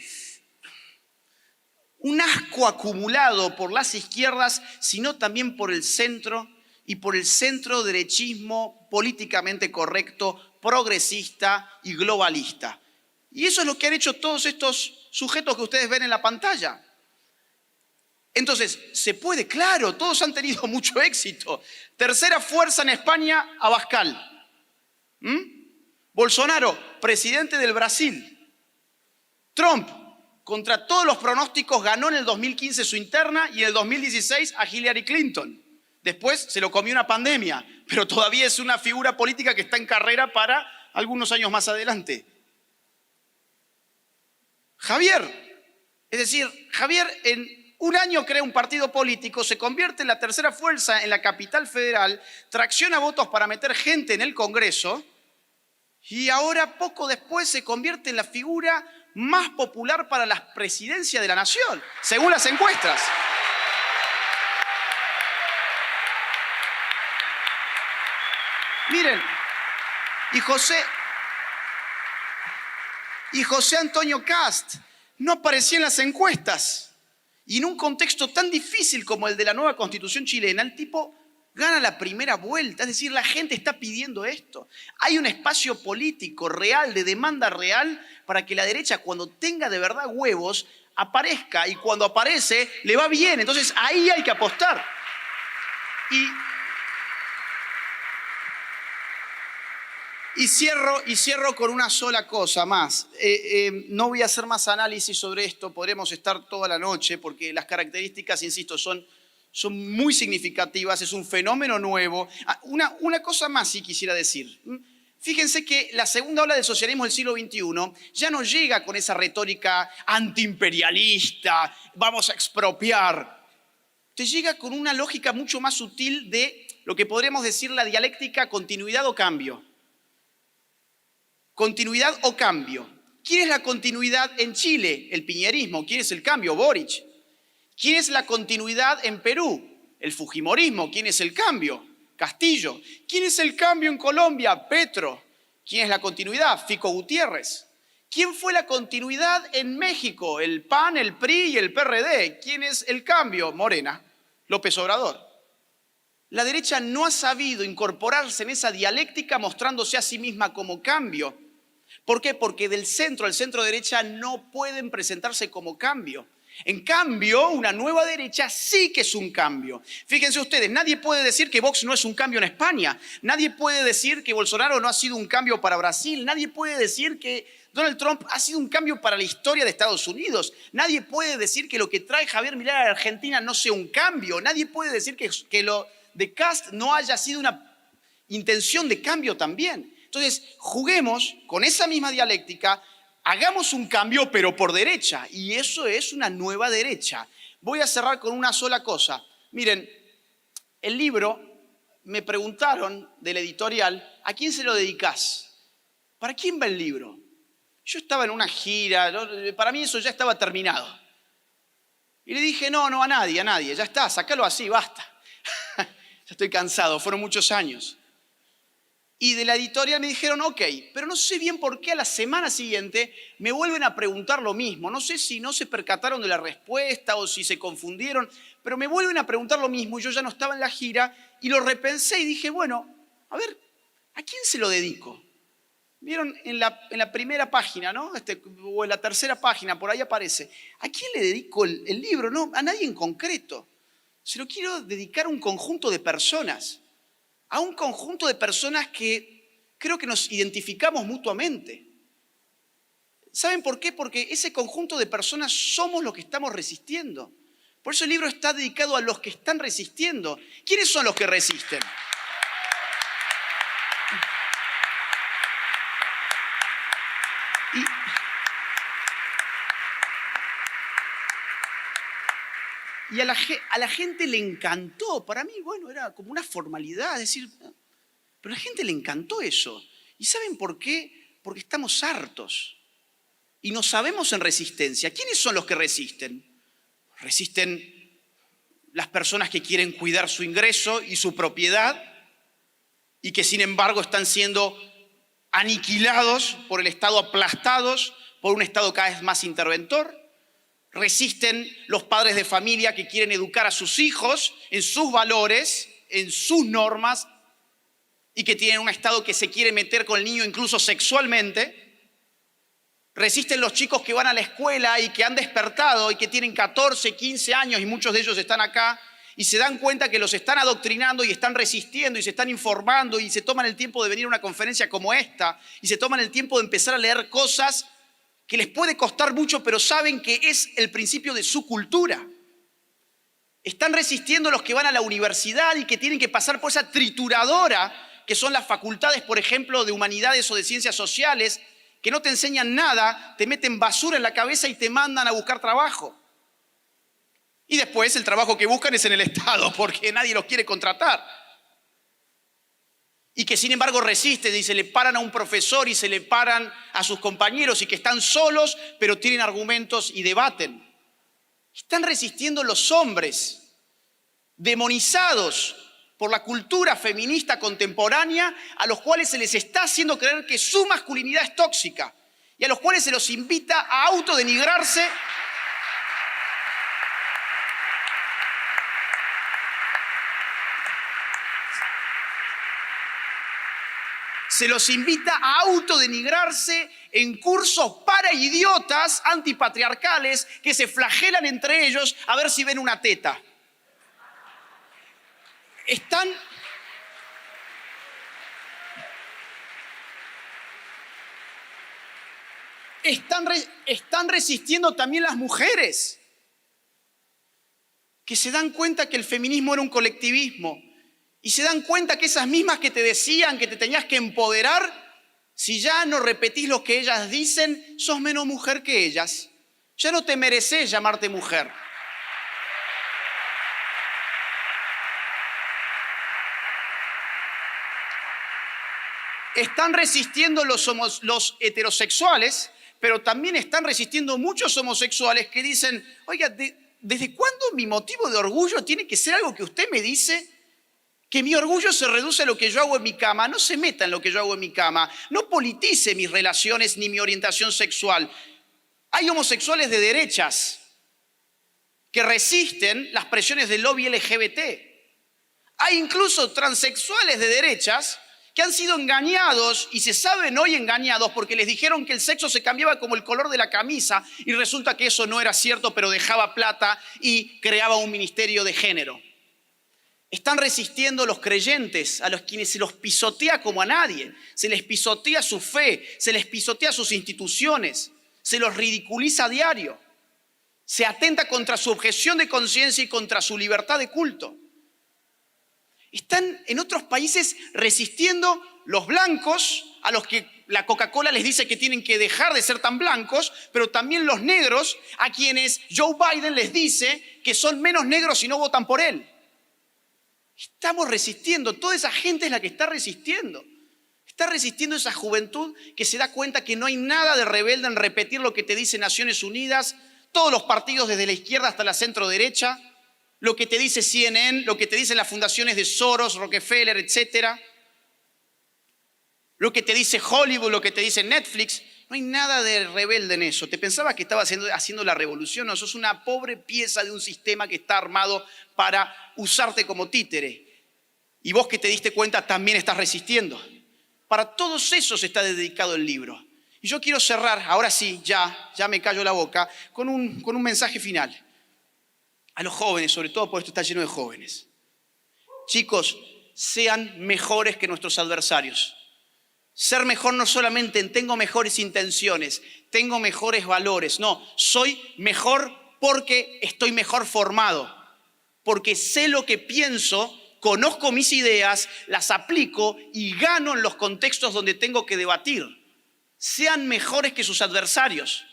un asco acumulado por las izquierdas, sino también por el centro y por el centro-derechismo políticamente correcto, progresista y globalista. Y eso es lo que han hecho todos estos sujetos que ustedes ven en la pantalla. Entonces, se puede, claro, todos han tenido mucho éxito. Tercera fuerza en España, Abascal. Bolsonaro, presidente del Brasil. Trump, contra todos los pronósticos, ganó en el 2015 su interna y en el 2016 a Hillary Clinton. Después se lo comió una pandemia, pero todavía es una figura política que está en carrera para algunos años más adelante. Javier, es decir, Javier en un año crea un partido político, se convierte en la tercera fuerza en la capital federal, tracciona votos para meter gente en el Congreso y ahora poco después se convierte en la figura más popular para la presidencia de la nación, según las encuestas. Miren, y José Antonio Kast no aparecía en las encuestas. Y en un contexto tan difícil como el de la nueva Constitución chilena, el tipo gana la primera vuelta. Es decir, la gente está pidiendo esto. Hay un espacio político real, de demanda real, para que la derecha, cuando tenga de verdad huevos, aparezca. Y cuando aparece, le va bien. Entonces, ahí hay que apostar. Y cierro con una sola cosa más. No voy a hacer más análisis sobre esto, podremos estar toda la noche, porque las características, insisto, son muy significativas, es un fenómeno nuevo. Una cosa más sí quisiera decir. Fíjense que la segunda ola del socialismo del siglo XXI ya no llega con esa retórica antiimperialista, vamos a expropiar. Te llega con una lógica mucho más sutil de lo que podríamos decir la dialéctica continuidad o cambio. Continuidad o cambio. ¿Quién es la continuidad en Chile? El piñerismo. ¿Quién es el cambio? Boric. ¿Quién es la continuidad en Perú? El fujimorismo. ¿Quién es el cambio? Castillo. ¿Quién es el cambio en Colombia? Petro. ¿Quién es la continuidad? Fico Gutiérrez. ¿Quién fue la continuidad en México? El PAN, el PRI y el PRD. ¿Quién es el cambio? Morena. López Obrador. La derecha no ha sabido incorporarse en esa dialéctica mostrándose a sí misma como cambio. ¿Por qué? Porque del centro al centro derecha no pueden presentarse como cambio. En cambio, una nueva derecha sí que es un cambio. Fíjense ustedes, nadie puede decir que Vox no es un cambio en España. Nadie puede decir que Bolsonaro no ha sido un cambio para Brasil. Nadie puede decir que Donald Trump ha sido un cambio para la historia de Estados Unidos. Nadie puede decir que lo que trae Javier Milei a la Argentina no sea un cambio. Nadie puede decir que lo de Kast no haya sido una intención de cambio también. Entonces, juguemos con esa misma dialéctica. Hagamos un cambio, pero por derecha, y eso es una nueva derecha. Voy a cerrar con una sola cosa. Miren, el libro, me preguntaron del editorial, ¿a quién se lo dedicás? ¿Para quién va el libro? Yo estaba en una gira, para mí eso ya estaba terminado. Y le dije, no, a nadie, ya está, sácalo así, basta. Ya estoy cansado, fueron muchos años. Y de la editorial me dijeron, ok, pero no sé bien por qué a la semana siguiente me vuelven a preguntar lo mismo. No sé si no se percataron de la respuesta o si se confundieron, pero me vuelven a preguntar lo mismo. Yo ya no estaba en la gira y lo repensé y dije, bueno, a ver, ¿a quién se lo dedico? Vieron en la primera página, ¿no? O en la tercera página, por ahí aparece. ¿A quién le dedico el libro? No, a nadie en concreto. Se lo quiero dedicar a un conjunto de personas. A un conjunto de personas que creo que nos identificamos mutuamente. ¿Saben por qué? Porque ese conjunto de personas somos los que estamos resistiendo. Por eso el libro está dedicado a los que están resistiendo. ¿Quiénes son los que resisten? Y a la gente le encantó. Para mí, bueno, era como una formalidad, decir, pero a la gente le encantó eso. ¿Y saben por qué? Porque estamos hartos. Y no sabemos en resistencia. ¿Quiénes son los que resisten? Resisten las personas que quieren cuidar su ingreso y su propiedad y que sin embargo están siendo aniquilados por el Estado, aplastados por un Estado cada vez más interventor. Resisten los padres de familia que quieren educar a sus hijos en sus valores, en sus normas, y que tienen un Estado que se quiere meter con el niño incluso sexualmente. Resisten los chicos que van a la escuela y que han despertado y que tienen 14, 15 años y muchos de ellos están acá y se dan cuenta que los están adoctrinando y están resistiendo y se están informando y se toman el tiempo de venir a una conferencia como esta y se toman el tiempo de empezar a leer cosas que les puede costar mucho, pero saben que es el principio de su cultura. Están resistiendo los que van a la universidad y que tienen que pasar por esa trituradora, que son las facultades, por ejemplo, de humanidades o de ciencias sociales, que no te enseñan nada, te meten basura en la cabeza y te mandan a buscar trabajo. Y después el trabajo que buscan es en el Estado, porque nadie los quiere contratar. Y que sin embargo resisten y se le paran a un profesor y se le paran a sus compañeros y que están solos, pero tienen argumentos y debaten. Están resistiendo los hombres, demonizados por la cultura feminista contemporánea, a los cuales se les está haciendo creer que su masculinidad es tóxica y a los cuales se los invita a autodenigrarse. Se los invita a autodenigrarse en cursos para idiotas antipatriarcales que se flagelan entre ellos a ver si ven una teta. Están resistiendo también las mujeres, que se dan cuenta que el feminismo era un colectivismo. Y se dan cuenta que esas mismas que te decían que te tenías que empoderar, si ya no repetís lo que ellas dicen, sos menos mujer que ellas. Ya no te mereces llamarte mujer. Están resistiendo los heterosexuales, pero también están resistiendo muchos homosexuales que dicen, oiga, ¿desde cuándo mi motivo de orgullo tiene que ser algo que usted me dice? Que mi orgullo se reduce a lo que yo hago en mi cama. No se meta en lo que yo hago en mi cama. No politice mis relaciones ni mi orientación sexual. Hay homosexuales de derechas que resisten las presiones del lobby LGBT. Hay incluso transexuales de derechas que han sido engañados y se saben hoy engañados porque les dijeron que el sexo se cambiaba como el color de la camisa y resulta que eso no era cierto, pero dejaba plata y creaba un ministerio de género. Están resistiendo los creyentes, a los quienes se los pisotea como a nadie. Se les pisotea su fe, se les pisotea sus instituciones, se los ridiculiza a diario. Se atenta contra su objeción de conciencia y contra su libertad de culto. Están en otros países resistiendo los blancos, a los que la Coca-Cola les dice que tienen que dejar de ser tan blancos, pero también los negros, a quienes Joe Biden les dice que son menos negros si no votan por él. Estamos resistiendo, toda esa gente es la que está resistiendo. Está resistiendo esa juventud que se da cuenta que no hay nada de rebelde en repetir lo que te dice Naciones Unidas, todos los partidos desde la izquierda hasta la centro derecha, lo que te dice CNN, lo que te dicen las fundaciones de Soros, Rockefeller, etc. Lo que te dice Hollywood, lo que te dice Netflix. No hay nada de rebelde en eso. ¿Te pensabas que estabas haciendo la revolución? No, sos una pobre pieza de un sistema que está armado para usarte como títere. Y vos que te diste cuenta también estás resistiendo. Para todos esos está dedicado el libro. Y yo quiero cerrar, ahora sí, ya me callo la boca, con un mensaje final. A los jóvenes, sobre todo porque esto está lleno de jóvenes. Chicos, sean mejores que nuestros adversarios. Ser mejor no solamente en tengo mejores intenciones, tengo mejores valores. No, soy mejor porque estoy mejor formado. Porque sé lo que pienso, conozco mis ideas, las aplico y gano en los contextos donde tengo que debatir. Sean mejores que sus adversarios.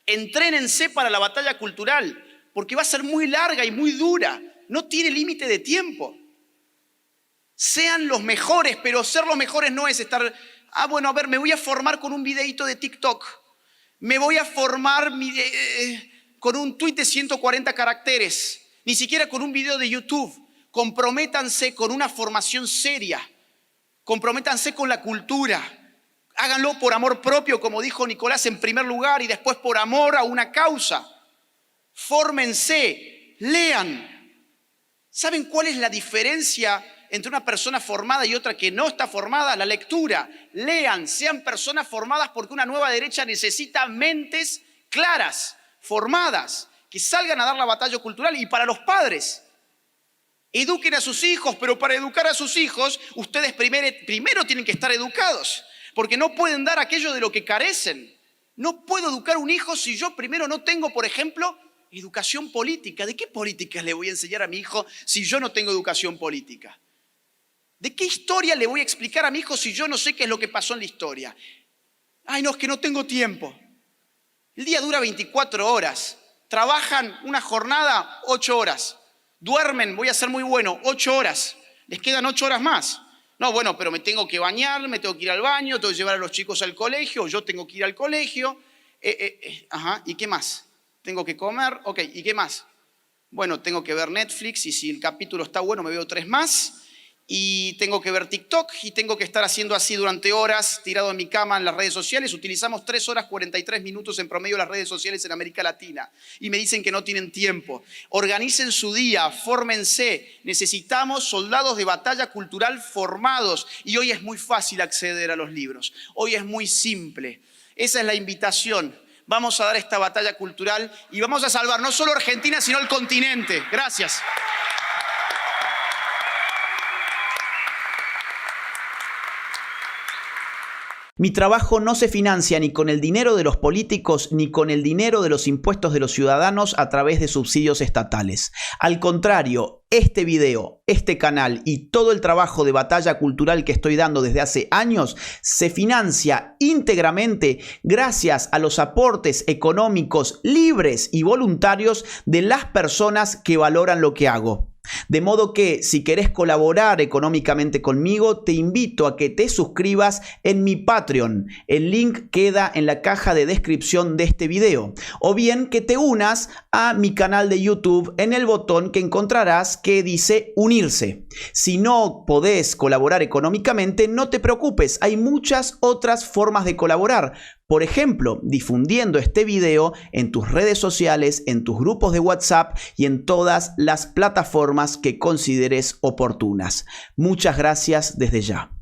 Entrénense para la batalla cultural, porque va a ser muy larga y muy dura. No tiene límite de tiempo. Sean los mejores, pero ser los mejores no es estar... bueno, a ver, me voy a formar con un videíto de TikTok. Me voy a formar con un tweet de 140 caracteres. Ni siquiera con un video de YouTube. Comprométanse con una formación seria. Comprométanse con la cultura. Háganlo por amor propio, como dijo Nicolás, en primer lugar, y después por amor a una causa. Fórmense, lean. ¿Saben cuál es la diferencia entre una persona formada y otra que no está formada? La lectura. Lean, sean personas formadas, porque una nueva derecha necesita mentes claras, formadas, que salgan a dar la batalla cultural. Y para los padres, eduquen a sus hijos, pero para educar a sus hijos, ustedes primero tienen que estar educados, porque no pueden dar aquello de lo que carecen. No puedo educar a un hijo si yo primero no tengo, por ejemplo, educación política. ¿De qué políticas le voy a enseñar a mi hijo si yo no tengo educación política? ¿De qué historia le voy a explicar a mi hijo si yo no sé qué es lo que pasó en la historia? Ay, no, es que no tengo tiempo. El día dura 24 horas. Trabajan una jornada 8 horas. Duermen, voy a ser muy bueno, 8 horas. Les quedan 8 horas más. No, bueno, pero me tengo que bañar, me tengo que ir al baño, tengo que llevar a los chicos al colegio, yo tengo que ir al colegio. ¿Y qué más? Tengo que comer, ok, ¿y qué más? Bueno, tengo que ver Netflix y si el capítulo está bueno me veo 3 más. Y tengo que ver TikTok y tengo que estar haciendo así durante horas, tirado en mi cama en las redes sociales. Utilizamos 3 horas 43 minutos en promedio las redes sociales en América Latina. Y me dicen que no tienen tiempo. Organicen su día, fórmense. Necesitamos soldados de batalla cultural formados. Y hoy es muy fácil acceder a los libros. Hoy es muy simple. Esa es la invitación. Vamos a dar esta batalla cultural y vamos a salvar no solo Argentina, sino el continente. Gracias. Mi trabajo no se financia ni con el dinero de los políticos ni con el dinero de los impuestos de los ciudadanos a través de subsidios estatales. Al contrario, este video, este canal y todo el trabajo de batalla cultural que estoy dando desde hace años se financia íntegramente gracias a los aportes económicos libres y voluntarios de las personas que valoran lo que hago. De modo que si querés colaborar económicamente conmigo, te invito a que te suscribas en mi Patreon. El link queda en la caja de descripción de este video. O bien que te unas a mi canal de YouTube en el botón que encontrarás que dice unirse. Si no podés colaborar económicamente, no te preocupes, hay muchas otras formas de colaborar. Por ejemplo, difundiendo este video en tus redes sociales, en tus grupos de WhatsApp y en todas las plataformas que consideres oportunas. Muchas gracias desde ya.